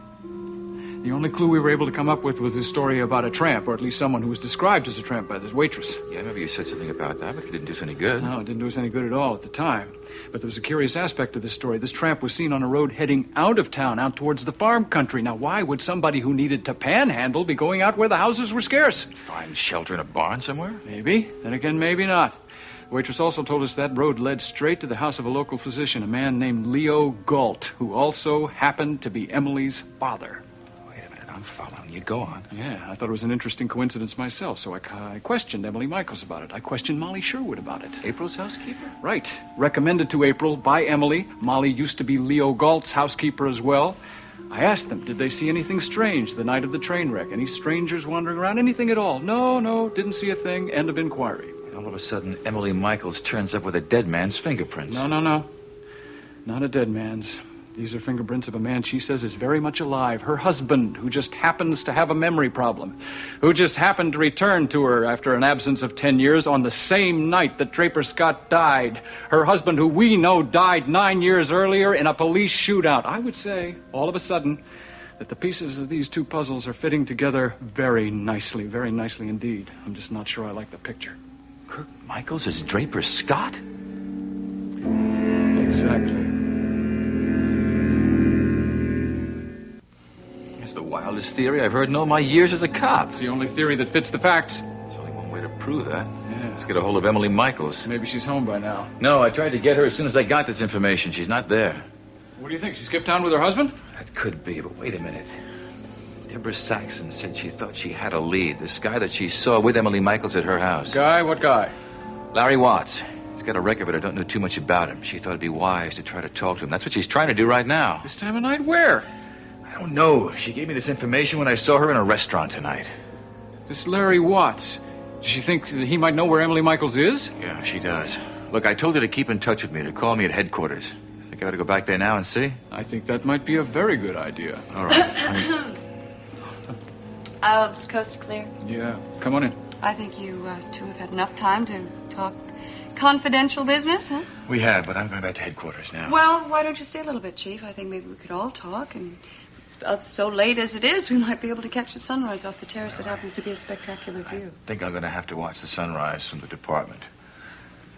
C: The only clue we were able to come up with was this story about a tramp, or at least someone who was described as a tramp by this waitress.
I: Yeah, I remember you said something about that, but it didn't do us any good.
C: No, it didn't do us any good at all at the time. But there was a curious aspect to this story. This tramp was seen on a road heading out of town, out towards the farm country. Now, why would somebody who needed to panhandle be going out where the houses were scarce?
I: Find shelter in a barn somewhere?
C: Maybe. Then again, maybe not. The waitress also told us that road led straight to the house of a local physician, a man named Leo Galt, who also happened to be Emily's father.
I: Wait a minute, I'm following you. Go on.
C: Yeah, I thought it was an interesting coincidence myself, so I questioned Emily Michaels about it. I questioned Molly Sherwood about it.
I: April's housekeeper?
C: Right. Recommended to April by Emily. Molly used to be Leo Galt's housekeeper as well. I asked them, did they see anything strange the night of the train wreck? Any strangers wandering around? Anything at all? No, didn't see a thing. End of inquiry.
I: All of a sudden, Emily Michaels turns up with a dead man's fingerprints.
C: No. Not a dead man's. These are fingerprints of a man she says is very much alive. Her husband, who just happens to have a memory problem. Who just happened to return to her after an absence of 10 years on the same night that Draper Scott died. Her husband, who we know died 9 years earlier in a police shootout. I would say, all of a sudden, that the pieces of these two puzzles are fitting together very nicely indeed. I'm just not sure I like the picture.
I: Kirk Michaels is Draper Scott?
C: Exactly.
I: It's the wildest theory I've heard in all my years as a cop.
C: It's the only theory that fits the facts.
I: There's only one way to prove that.
C: Yeah.
I: Let's get a hold of Emily Michaels.
C: Maybe she's home by now.
I: No, I tried to get her as soon as I got this information. She's not there.
C: What do you think? She skipped town with her husband?
I: That could be, but wait a minute. Deborah Saxon said she thought she had a lead. This guy that she saw with Emily Michaels at her house.
C: Guy? What guy?
I: Larry Watts. He's got a record, but I don't know too much about him. She thought it'd be wise to try to talk to him. That's what she's trying to do right now.
C: This time of night? Where?
I: I don't know. She gave me this information when I saw her in a restaurant tonight.
C: This Larry Watts. Does she think that he might know where Emily Michaels is?
I: Yeah, she does. Look, I told her to keep in touch with me, to call me at headquarters. Think I ought to go back there now and see?
C: I think that might be a very good idea.
I: All right.
B: Is coast clear?
C: Yeah. Come on in.
B: I think you two have had enough time to talk confidential business, huh?
I: We have, but I'm going back to headquarters now.
B: Well, why don't you stay a little bit, Chief? I think maybe we could all talk, and up so late as it is, we might be able to catch the sunrise off the terrace. It happens to be a spectacular view.
I: I think I'm going to have to watch the sunrise from the department.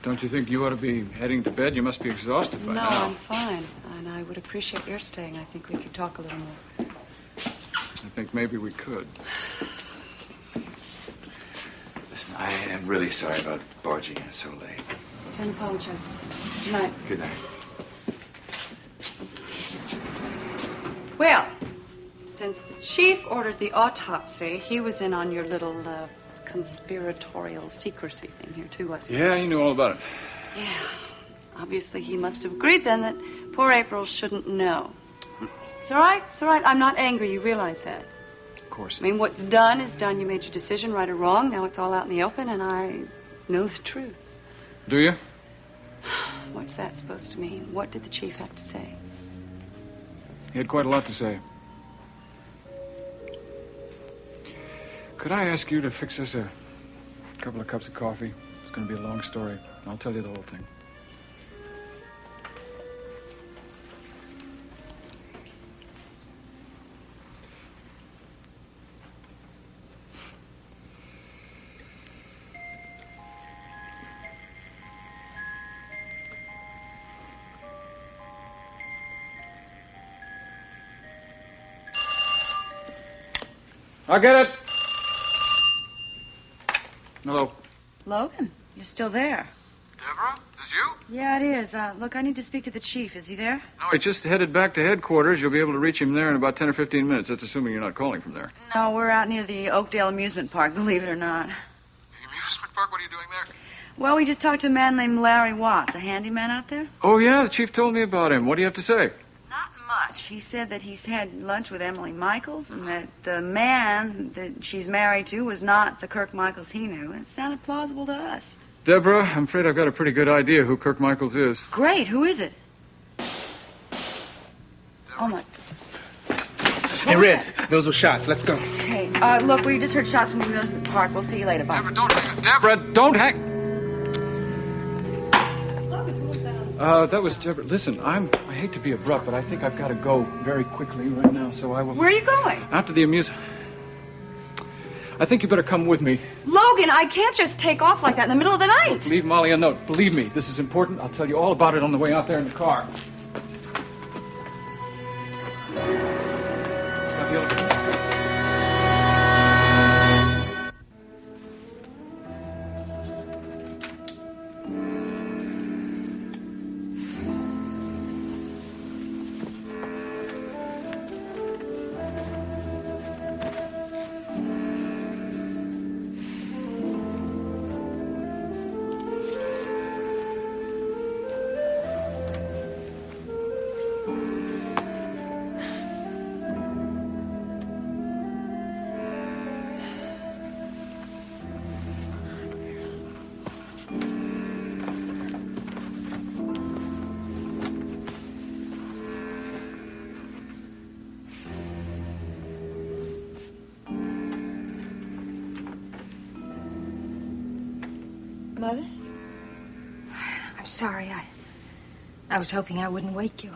C: Don't you think you ought to be heading to bed? You must be exhausted by now.
B: No, I'm fine, and I would appreciate your staying. I think we could talk a little more.
C: I think maybe we could.
I: Listen, I am really sorry about barging in so late.
B: Don't apologize. Good night.
I: Good night.
B: Well, since the chief ordered the autopsy, he was in on your little conspiratorial secrecy thing here, too, wasn't he?
C: Yeah, he knew all about it.
B: Yeah. Obviously, he must have agreed then that poor April shouldn't know. It's all right. It's all right. I'm not angry. You realize that.
C: Of course.
B: I mean, what's done is done. You made your decision, right or wrong. Now it's all out in the open, and I know the truth.
C: Do you?
B: What's that supposed to mean? What did the chief have to say?
C: He had quite a lot to say. Could I ask you to fix us a couple of cups of coffee? It's going to be a long story. I'll tell you the whole thing. I'll get it. Hello.
O: Logan, you're still there.
C: Deborah, is this you?
O: Yeah, it is. Look, I need to speak to the chief. Is he there?
C: No, he just headed back to headquarters. You'll be able to reach him there in about 10 or 15 minutes. That's assuming you're not calling from there.
O: No, we're out near the Oakdale Amusement Park, believe it or not.
C: The amusement park? What are you doing there?
O: Well, we just talked to a man named Larry Watts, a handyman out there.
C: Oh, yeah, the chief told me about him. What do you have to say?
O: Not much. He said that he's had lunch with Emily Michaels and that the man that she's married to was not the Kirk Michaels he knew. It sounded plausible to us.
C: Deborah, I'm afraid I've got a pretty good idea who Kirk Michaels is.
O: Great. Who is it? Oh, my.
K: Hey, Red, those were shots. Let's go.
O: Okay. Look, we just heard shots from the amusement park. We'll see you later. Bye.
C: Deborah, don't hang. Deborah, don't hang. That was Deborah. Listen, I hate to be abrupt, but I think I've got to go very quickly right now, so I will...
B: Where are you going?
C: Out to the amusement... I think you better come with me.
B: Logan, I can't just take off like that in the middle of the night.
C: Leave Molly a note. Believe me, this is important. I'll tell you all about it on the way out there in the car. Stop the elevator.
N: Mother?
J: I'm sorry. I was hoping I wouldn't wake you.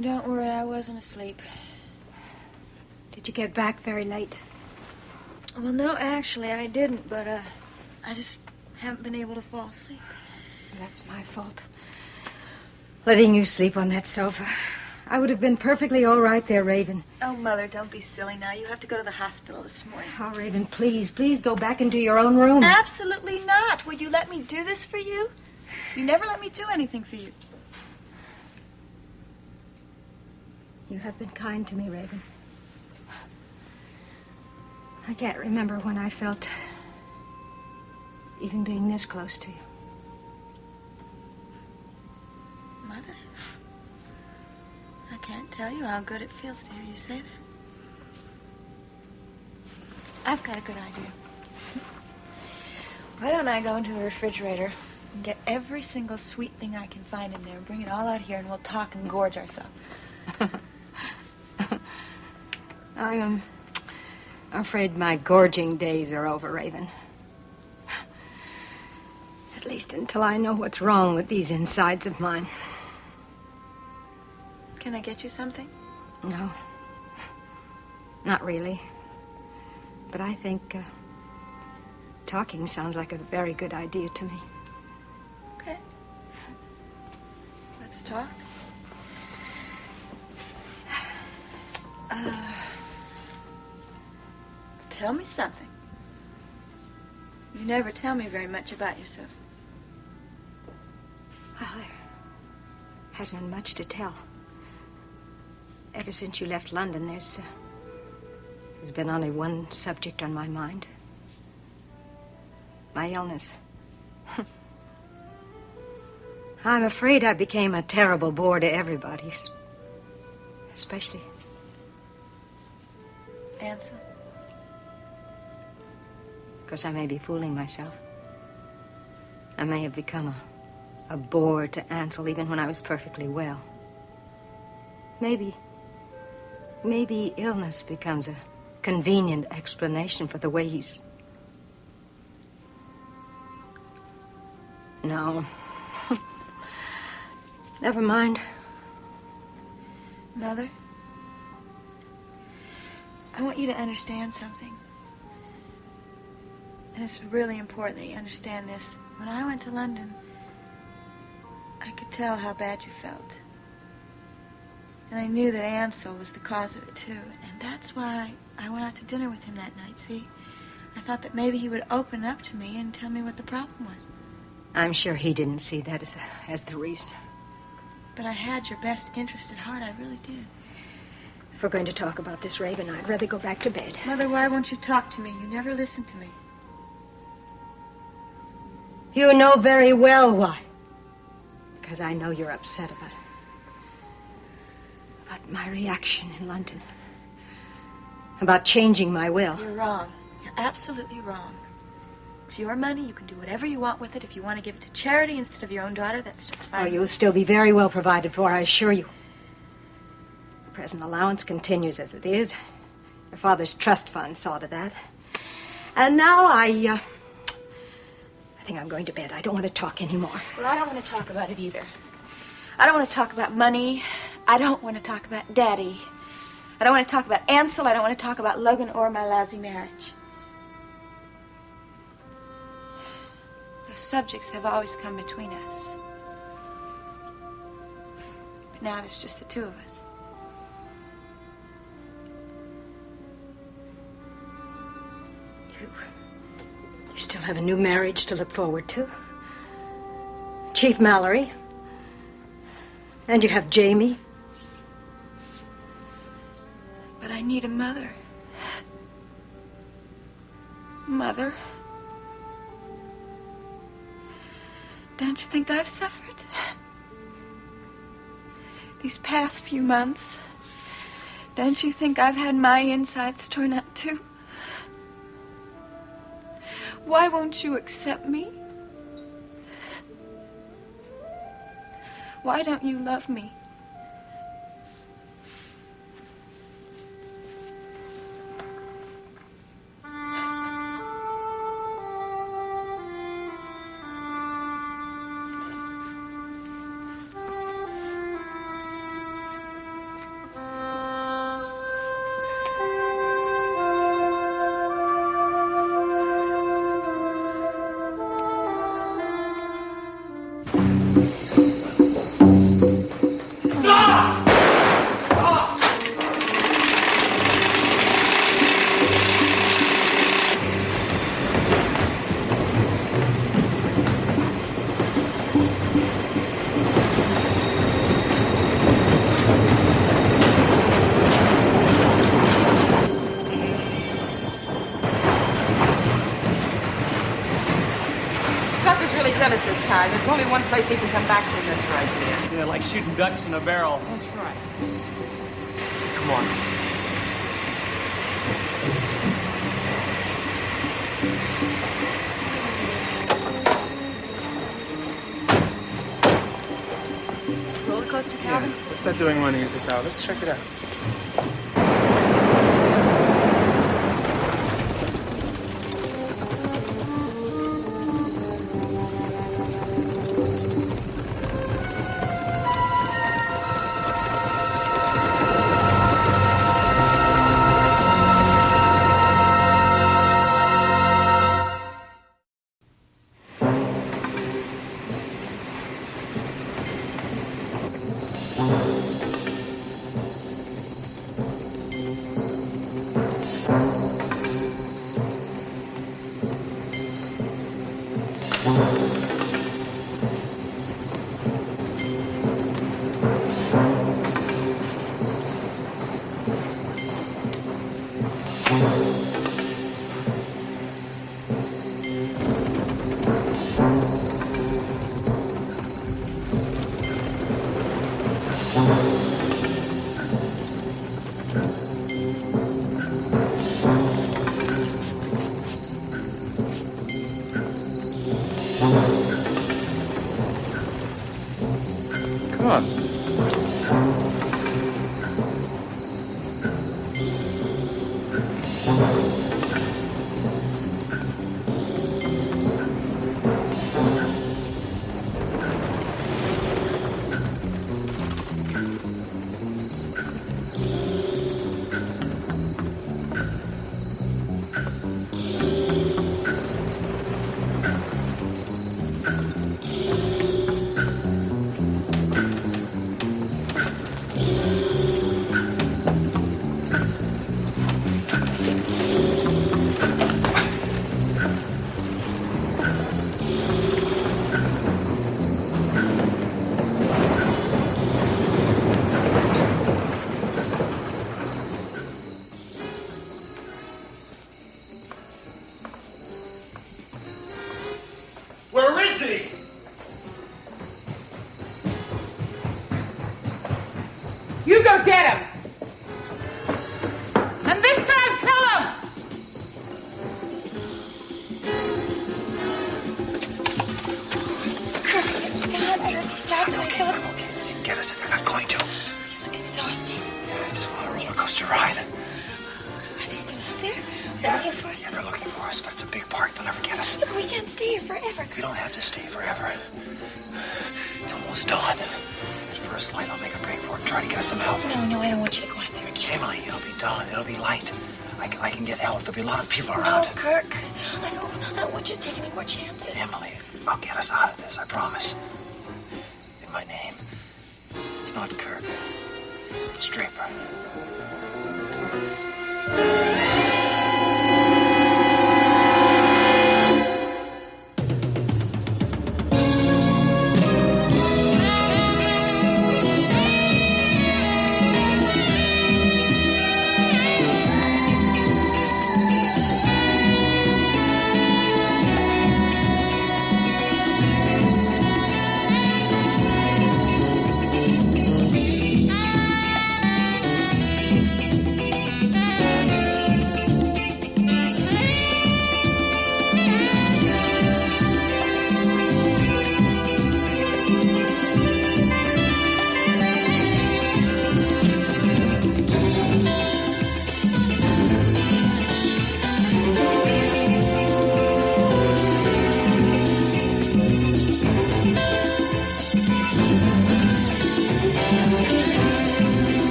N: Don't worry, I wasn't asleep.
J: Did you get back very late?
N: Well, no, actually, I didn't, but, I just haven't been able to fall asleep.
J: That's my fault. Letting you sleep on that sofa. I would have been perfectly all right there, Raven.
N: Oh, Mother, don't be silly now. You have to go to the hospital this morning.
J: Oh, Raven, please go back into your own room.
N: Absolutely not. Would you let me do this for you? You never let me do anything for you.
J: You have been kind to me, Raven. I can't remember when I felt even being this close to you.
N: Mother, I can't tell you how good it feels to hear you say that. I've got a good idea. Why don't I go into the refrigerator and get every single sweet thing I can find in there and bring it all out here and we'll talk and gorge ourselves.
J: I am afraid my gorging days are over, Raven. At least until I know what's wrong with these insides of mine.
N: Can I get you something?
J: No. Not really. But I think talking sounds like a very good idea to me.
N: Okay. Let's talk. Tell me something. You never tell me very much about yourself.
J: Well, there hasn't been much to tell. Ever since you left London, there's been only one subject on my mind. My illness. I'm afraid I became a terrible bore to everybody, especially
N: Ansel.
J: Of course, I may be fooling myself. I may have become a bore to Ansel even when I was perfectly well. Maybe illness becomes a convenient explanation for the way he's... No. Never mind.
N: Mother, I want you to understand something. And it's really important that you understand this. When I went to London, I could tell how bad you felt. And I knew that Ansel was the cause of it, too. And that's why I went out to dinner with him that night, see? I thought that maybe he would open up to me and tell me what the problem was.
J: I'm sure he didn't see that as the reason.
N: But I had your best interest at heart. I really did.
J: If we're going to talk about this, Raven, I'd rather go back to bed.
N: Mother, why won't you talk to me? You never listen to me.
J: You know very well why. Because I know you're upset about it. About my reaction in London. About changing my will.
N: You're wrong. You're absolutely wrong. It's your money. You can do whatever you want with it. If you want to give it to charity instead of your own daughter, that's just fine.
J: Oh, you'll still be very well provided for, I assure you. The present allowance continues as it is. Your father's trust fund saw to that. And now I think I'm going to bed. I don't want to talk anymore.
N: Well, I don't want to talk about it either. I don't want to talk about money. I don't want to talk about Daddy. I don't want to talk about Ansel. I don't want to talk about Logan or my lousy marriage. Those subjects have always come between us. But now there's just the two of us.
J: You still have a new marriage to look forward to. Chief Mallory. And you have Jamie.
N: But I need a mother. Mother. Don't you think I've suffered? These past few months. Don't you think I've had my insides torn out too? Why won't you accept me? Why don't you love me?
D: Sucker's really done it this time. There's only one place he can come back to, and that's right there.
E: Yeah, like shooting ducks in a barrel.
D: That's right.
E: Come on.
N: Roller coaster, Calvin?
K: Yeah. What's that doing running at this hour? Let's check it out.
C: Come on.
E: Where is he?
D: You go get him! And this time, kill him!
A: God, I heard these shots and I thought...
I: Okay, you can get us if you're not going to.
A: You look exhausted.
I: Yeah, I just want a roller coaster ride.
A: Are they still out there? They're looking for us?
I: Yeah, they're looking for us, but it's a big park. They'll never get us.
A: Yeah, but we can't stay here forever.
I: We don't have to stay forever. It's almost dawn. At first light, I'll make a break for it and try to get us some help.
A: No, I don't want you to go out there again.
I: Emily, it'll be dawn. It'll be light. I can get help. There'll be a lot of people
A: No,
I: around.
A: Kirk. I don't want you to take any more chances.
I: Emily, I'll get us out of this. I promise. In my name, it's not Kirk. It's Draper.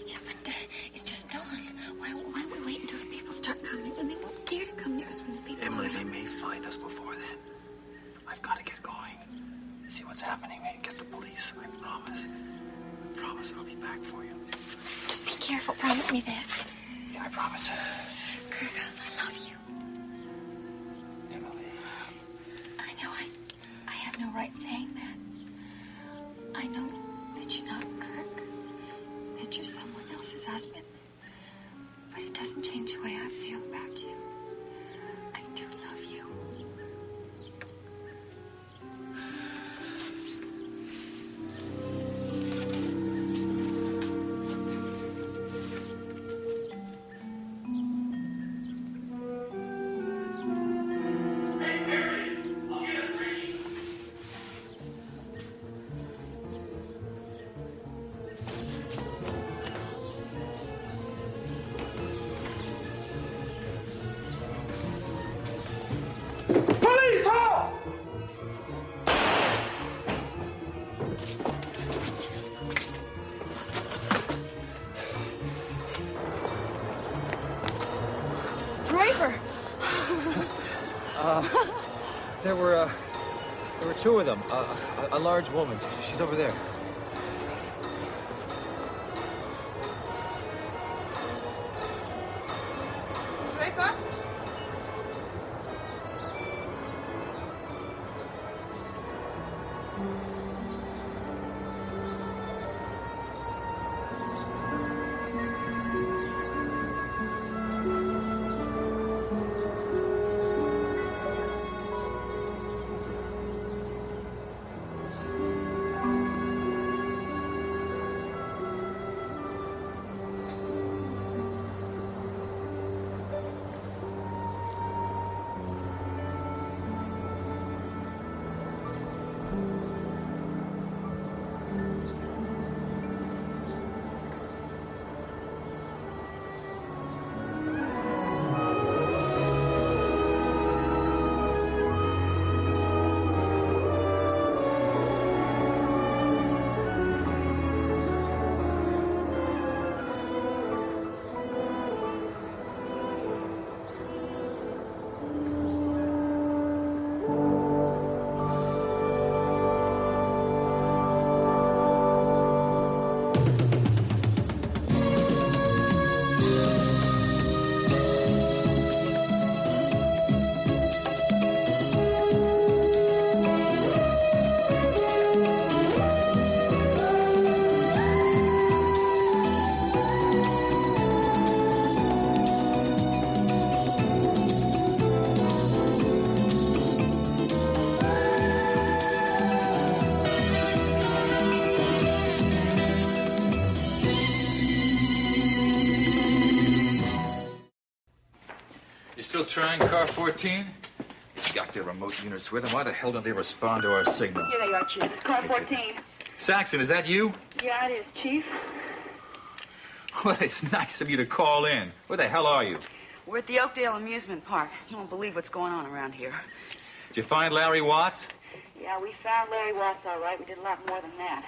A: Yeah, but it's just dawn. Why don't we wait until the people start coming? And they won't dare to come near us when the people
I: Emily,
A: are.
I: they may find us before then. I've got to get going. See what's happening and get the police. I promise. I promise I'll be back for you.
A: Just be careful. Promise me that.
I: Yeah, I promise.
A: Kirk, I love you.
I: Emily.
A: I know I have no right saying that. I know that you're not Kirk, that you're someone else's husband, but it doesn't change the way I feel about you. I do love you.
K: Police, halt!
N: Draper!
P: There were two of them. A large woman. She's over there.
N: Draper?
I: You still trying car 14? They got their remote units with them. Why the hell don't they respond to our signal?
O: Here they are, Chief. Car 14.
I: Saxon, is that you?
O: Yeah, it is, Chief.
I: Well, it's nice of you to call in. Where the hell are you?
O: We're at the Oakdale Amusement Park. You won't believe what's going on around here.
I: Did you find Larry Watts?
O: Yeah, we found Larry Watts all right. We did a lot more than that.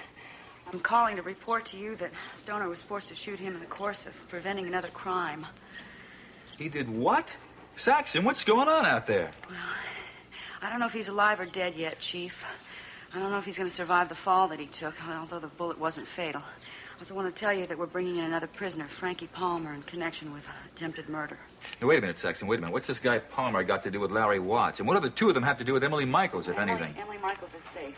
O: I'm calling to report to you that Stoner was forced to shoot him in the course of preventing another crime.
I: He did what? Saxon, what's going on out there?
O: I don't know if he's alive or dead yet, Chief. I don't know if he's going to survive the fall that he took, although the bullet wasn't fatal. I also want to tell you that we're bringing in another prisoner, Frankie Palmer, in connection with attempted murder.
I: Now, wait a minute, Saxon, wait a minute. What's this guy Palmer got to do with Larry Watts? And what do the two of them have to do with Emily Michaels, if anything?
O: Emily Michaels is safe.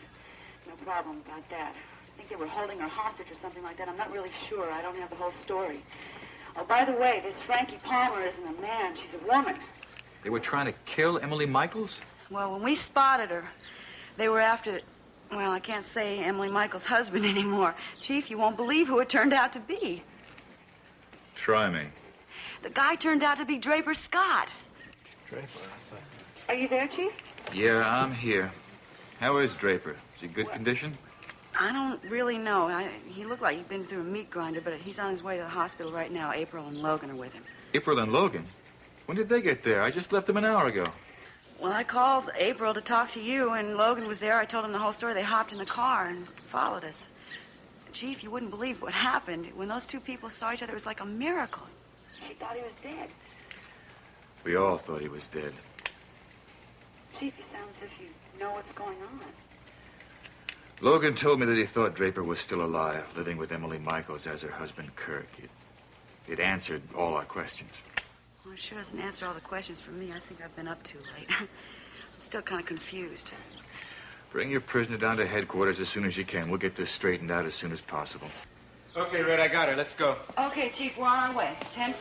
O: No problem about that. I think they were holding her hostage or something like that. I'm not really sure. I don't have the whole story. Oh, by the way, this Frankie Palmer isn't a man. She's a woman.
I: They were trying to kill Emily Michaels?
O: Well, when we spotted her, they were after, well, I can't say Emily Michaels' husband anymore. Chief, you won't believe who it turned out to be.
I: Try me.
O: The guy turned out to be Draper Scott.
I: Draper?
O: Are you there, Chief?
I: Yeah, I'm here. How is Draper? Is he in good condition?
O: I don't really know. He looked like he'd been through a meat grinder, but he's on his way to the hospital right now. April and Logan are with him.
I: April and Logan? When did they get there? I just left them an hour ago.
O: Well, I called April to talk to you, and Logan was there. I told him the whole story. They hopped in the car and followed us. Chief, you wouldn't believe what happened. When those two people saw each other, it was like a miracle. She thought he was dead.
I: We all thought he was dead.
O: Chief, you sound as if you know what's going on.
I: Logan told me that he thought Draper was still alive, living with Emily Michaels as her husband, Kirk. It answered all our questions.
O: Well, it sure doesn't answer all the questions for me. I think I've been up too late. I'm still kind of confused.
I: Bring your prisoner down to headquarters as soon as you can. We'll get this straightened out as soon as possible.
K: Okay, Red, I got her. Let's go.
O: Okay, Chief, we're on our way. 10-4.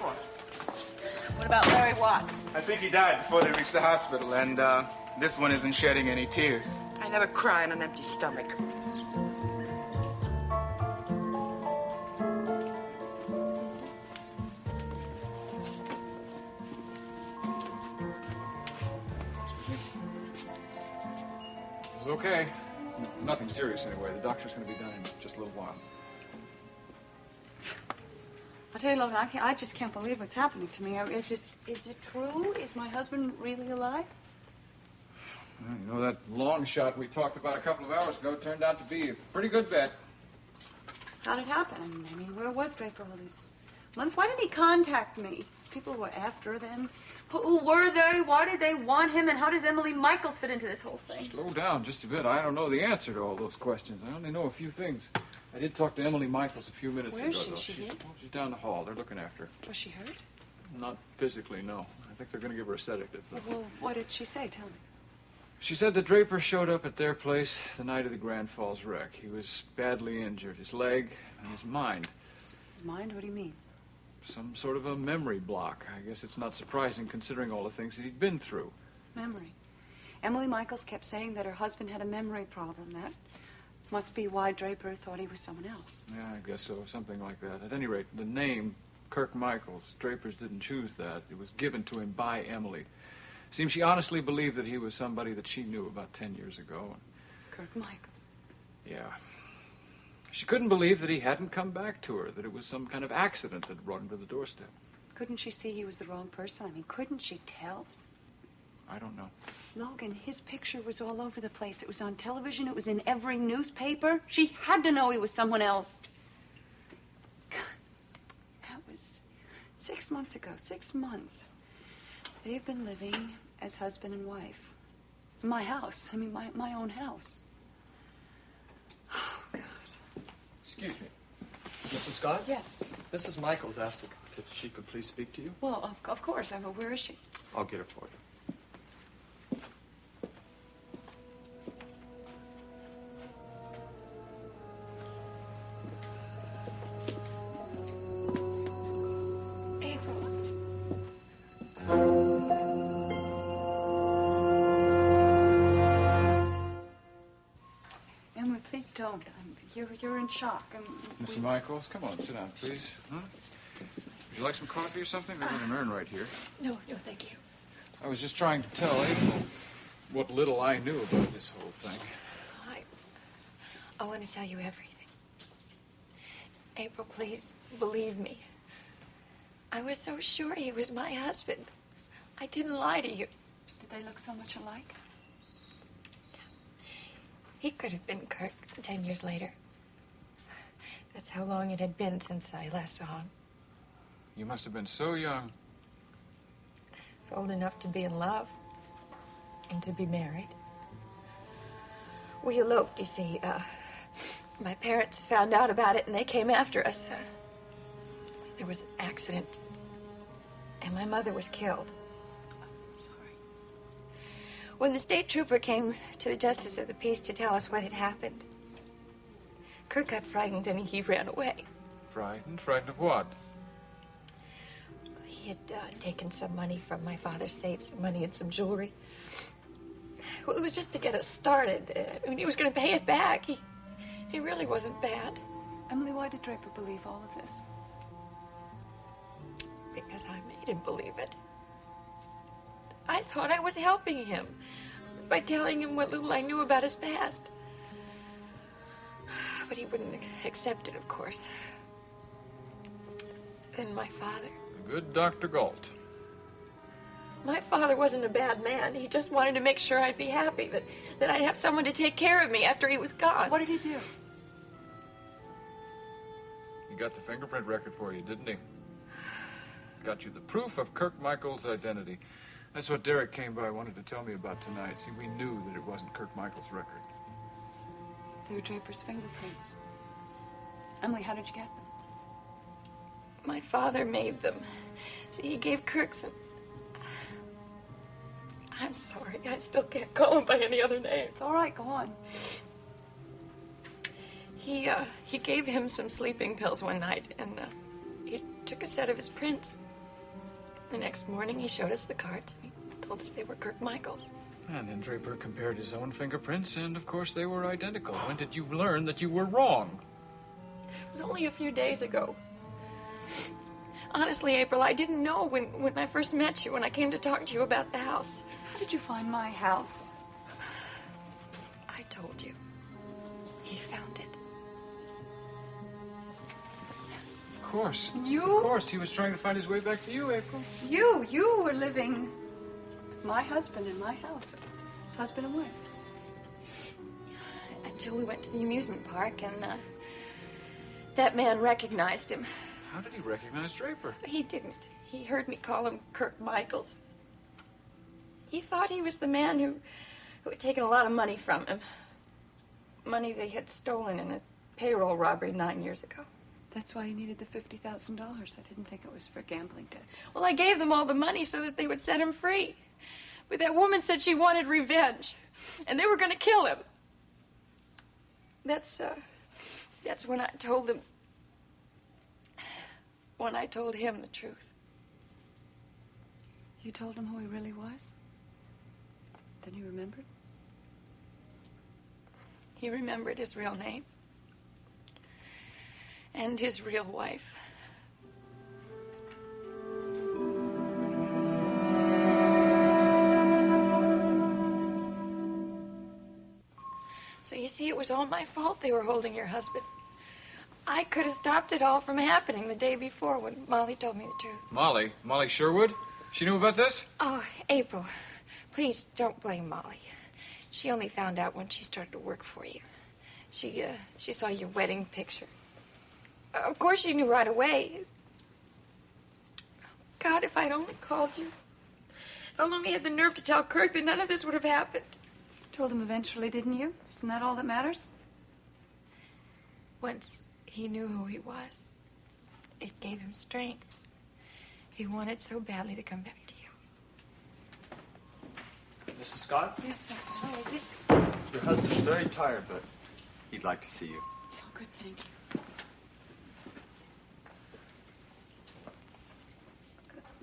O: What about Larry Watts?
K: I think he died before they reached the hospital, and this one isn't shedding any tears.
D: I never cry on an empty stomach.
C: It was okay. Nothing serious anyway. The doctor's going to be done in just a little while.
B: I'll tell you, Logan, I just can't believe what's happening to me. Is it true? Is my husband really alive?
C: Well, you know, that long shot we talked about a couple of hours ago turned out to be a pretty good bet.
B: How did it happen? I mean, where was Draper all these months? Why didn't he contact me? These people were after them. Who were they? Why did they want him? And how does Emily Michaels fit into this whole thing?
C: Slow down just a bit. I don't know the answer to all those questions. I only know a few things. I did talk to Emily Michaels a few minutes ago, though. She's down the hall. They're looking after her.
B: Was she hurt?
C: Not physically, no. I think they're going to give her a sedative, though.
B: Well, what did she say? Tell me.
C: She said that Draper showed up at their place the night of the Grand Falls wreck. He was badly injured. His leg and his mind.
B: His mind? What do you mean?
C: Some sort of a memory block. I guess it's not surprising considering all the things that he'd been through.
B: Memory. Emily Michaels kept saying that her husband had a memory problem. That must be why Draper thought he was someone else.
C: Yeah, I guess so. Something like that. At any rate, the name, Kirk Michaels, Draper's didn't choose that. It was given to him by Emily. Seems she honestly believed that he was somebody that she knew about 10 years ago.
B: Kirk Michaels.
C: Yeah. She couldn't believe that he hadn't come back to her, that it was some kind of accident that brought him to the doorstep.
B: Couldn't she see he was the wrong person? I mean, couldn't she tell?
C: I don't know.
B: Logan, his picture was all over the place. It was on television. It was in every newspaper. She had to know he was someone else. God, that was 6 months ago. 6 months. They've been living as husband and wife. In my house. I mean, my own house. Oh, God.
E: Excuse me. Mrs. Scott?
B: Yes.
E: Mrs. Michaels asked if she could please speak to you.
B: Well, of course. I mean, where is she?
E: I'll get her for you.
B: Emily, please don't. You're in shock.
C: Mrs. Michaels, come on, sit down, please. Huh? Would you like some coffee or something? There's an urn right here.
A: No, thank you.
C: I was just trying to tell April what little I knew about this whole thing.
A: I want to tell you everything. April, please believe me. I was so sure he was my husband. I didn't lie to you.
B: Did they look so much alike?
A: He could have been Kirk 10 years later. That's how long it had been since I last saw him.
C: You must have been so young.
A: I was old enough to be in love and to be married. We eloped, you see. My parents found out about it and they came after us. There was an accident and my mother was killed. I'm sorry. When the state trooper came to the justice of the peace to tell us what had happened, Kirk got frightened and he ran away.
C: Frightened? Frightened of what?
A: He had taken some money from my father's safe, some money and some jewelry. Well, it was just to get us started. I mean, he was going to pay it back. He really wasn't bad.
B: Emily, why did Draper believe all of this?
A: Because I made him believe it. I thought I was helping him by telling him what little I knew about his past. But he wouldn't accept it, of course. Then my father.
C: The good Dr. Galt.
A: My father wasn't a bad man. He just wanted to make sure I'd be happy, that I'd have someone to take care of me after he was gone.
B: What did he do?
C: got the fingerprint record for you, didn't he? Got you the proof of Kirk Michaels' identity. That's what Derek came by wanted to tell me about tonight. See, we knew that it wasn't Kirk Michaels' record.
B: They were Draper's fingerprints. Emily, how did you get them?
N: My father made them. See, he gave Kirk some... I'm sorry, I still can't call him by any other name.
B: It's all right, go on.
N: He gave him some sleeping pills one night, and he took a set of his prints. The next morning, he showed us the cards, and he told us they were Kirk Michaels.
C: And then Draper compared his own fingerprints, and of course they were identical. When did you learn that you were wrong?
N: It was only a few days ago. Honestly, April, I didn't know when I first met you, when I came to talk to you about the house.
B: How did you find my house?
N: I told you. He found it.
C: Of course.
B: You?
C: Of course, he was trying to find his way back to you, April.
B: You were living with my husband in my house. His husband and wife.
N: Until we went to the amusement park, and that man recognized him.
C: How did he recognize Draper?
N: He didn't. He heard me call him Kirk Michaels. He thought he was the man who had taken a lot of money from him. Money they had stolen in a payroll robbery 9 years ago.
B: That's why you needed the $50,000. I didn't think it was for gambling debt.
N: Well, I gave them all the money so that they would set him free. But that woman said she wanted revenge, and they were going to kill him. That's when I told them... When I told him the truth.
B: You told him who he really was? Then he remembered?
N: He remembered his real name. And his real wife. So you see, it was all my fault they were holding your husband. I could have stopped it all from happening the day before when Molly told me the truth.
C: Molly? Molly Sherwood? She knew about this?
N: Oh, April, please don't blame Molly. She only found out when she started to work for you. She saw your wedding picture. Of course she knew right away. God, if I'd only called you. If I only had the nerve to tell Kirk, then none of this would have happened.
B: Told him eventually, didn't you? Isn't that all that matters?
N: Once he knew who he was, it gave him strength. He wanted so badly to come back to you.
Q: Mrs. Scott?
N: Yes, Doctor. How is it?
Q: Your husband's very tired, but he'd like to see you.
B: Oh, good, thank you.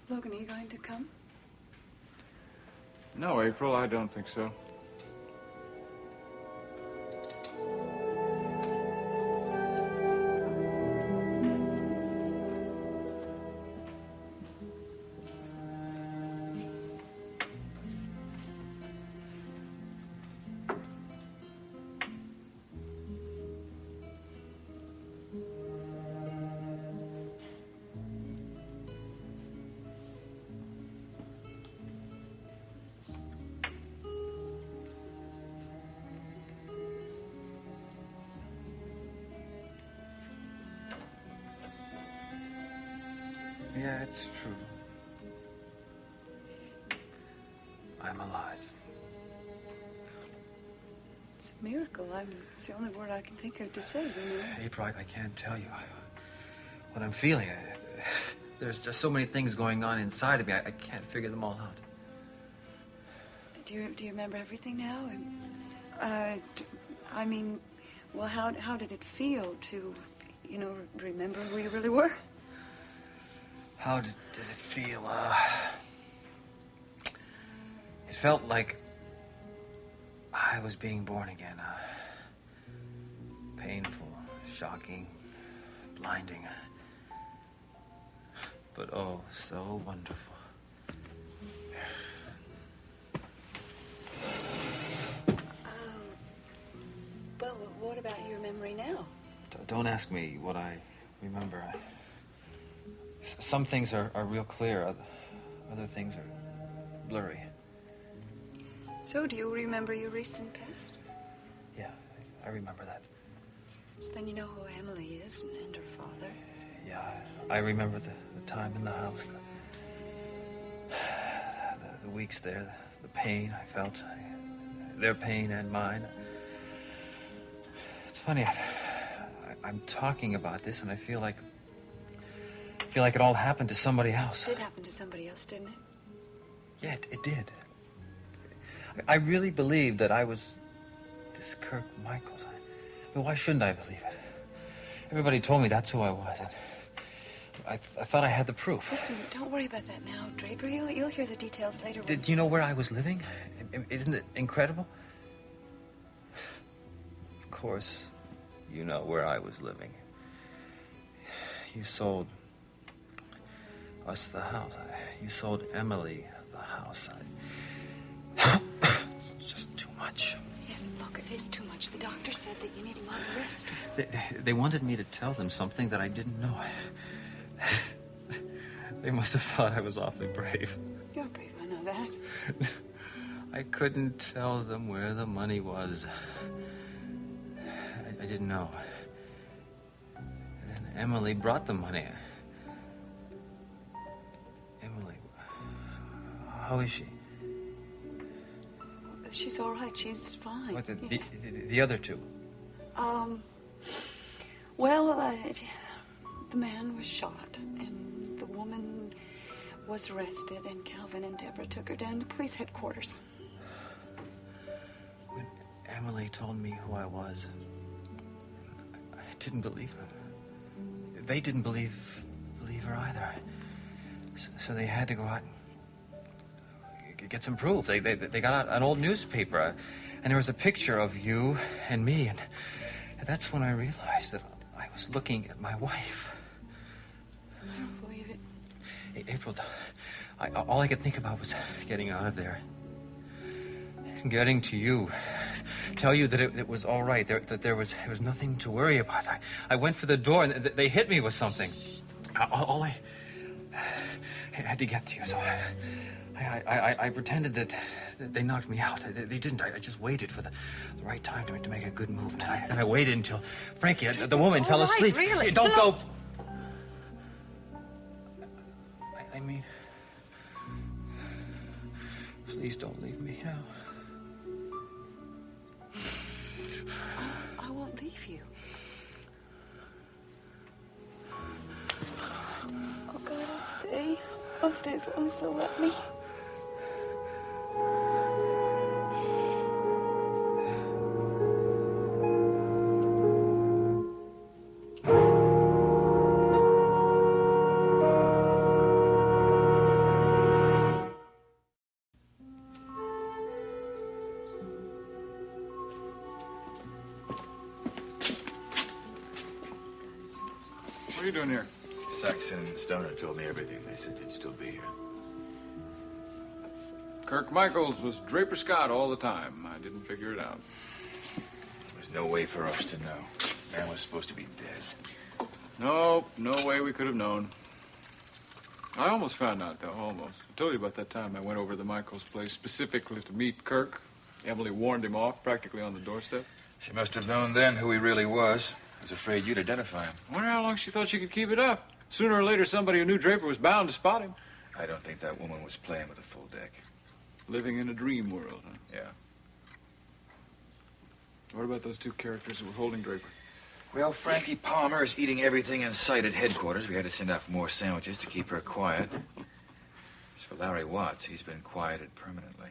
B: Logan, are you going to come?
C: No, April, I don't think so.
I: Yeah, it's true. I'm alive.
B: It's a miracle. It's the only word I can think of to say, you know.
I: April, I can't tell you what I'm feeling. There's just so many things going on inside of me. I can't figure them all out.
B: Do you remember everything now? I mean, well, how did it feel to, remember who you really were?
I: How did it feel? It felt like I was being born again. Painful, shocking, blinding. But oh, so wonderful.
B: Well, what about your memory now?
I: Don't ask me what I remember. Some things are real clear. Other things are blurry.
B: So, do you remember your recent past?
I: Yeah, I remember that.
B: So then you know who Emily is and her father.
P: Yeah, I remember the time in the house, the weeks there, the pain I felt, their pain and mine. It's funny, I'm talking about this, and I feel like it all happened to somebody else.
B: It did happen to somebody else, didn't it?
P: Yeah, it did. I really believed that I was this Kirk Michaels. But why shouldn't I believe it? Everybody told me that's who I was. And I thought I had the proof.
B: Listen, don't worry about that now, Draper. You'll hear the details later.
P: Did you know where I was living? Isn't it incredible? Of course, you know where I was living. You sold us the house. You sold Emily the house. It's just too much.
B: Yes, look, it is too much. The doctor said that you need a lot of rest.
P: They wanted me to tell them something that I didn't know. They must have thought I was awfully brave.
B: You're brave, I know that.
P: I couldn't tell them where the money was. I didn't know. And then Emily brought the money. Emily, how is she?
B: She's all right. She's fine.
P: What, the other two?
B: Well, the man was shot, and the woman was arrested, and Calvin and Deborah took her down to police headquarters.
P: When Emily told me who I was, I didn't believe them. They didn't believe her either. So they had to go out and get some proof. They got out an old newspaper, and there was a picture of you and me, and that's when I realized that I was looking at my wife.
B: I don't believe it.
P: April, all I could think about was getting out of there. Getting to you. Tell you that it was all right, that there was nothing to worry about. I went for the door, and they hit me with something. All I had to get to you, so I pretended that they knocked me out. They didn't. I just waited for the right time to make a good move. Then I waited until Frankie, the woman, fell asleep.
B: Really?
P: Don't go. I mean, please don't leave me now.
B: I won't leave you. Oh, God, I'll stay. I'll stay as long as they'll let me.
C: What are you doing here?
I: Saxon and Stoner told me everything. They said you'd still be here.
C: Kirk Michaels was Draper Scott all the time. I didn't figure it out.
I: There was no way for us to know. Man was supposed to be dead.
C: No way we could have known. I almost found out, though, almost. I told you about that time I went over to the Michaels' place specifically to meet Kirk. Emily warned him off practically on the doorstep.
I: She must have known then who he really was. I was afraid you'd identify him.
C: I wonder how long she thought she could keep it up. Sooner or later, somebody who knew Draper was bound to spot him.
I: I don't think that woman was playing with a full deck.
C: Living in a dream world, huh?
I: Yeah.
C: What about those two characters who were holding Draper?
I: Well, Frankie Palmer is eating everything in sight at headquarters. We had to send out for more sandwiches to keep her quiet. As for Larry Watts, he's been quieted permanently.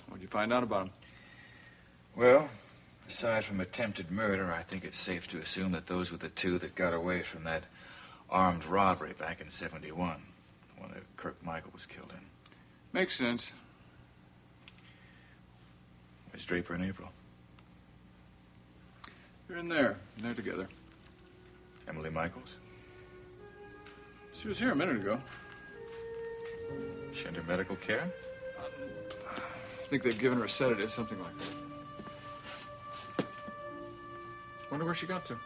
C: What'd you find out about him?
I: Well, aside from attempted murder, I think it's safe to assume that those were the two that got away from that armed robbery back in '71, the one that Kirk Michael was killed in.
C: Makes sense.
I: Where's Draper and April?
C: They're in there. They're together.
I: Emily Michaels?
C: She was here a minute ago.
I: She under medical care?
C: I think they've given her a sedative, something like that. Wonder where she got to.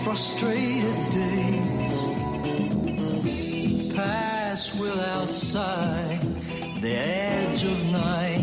L: frustrated days pass without sight, the edge of night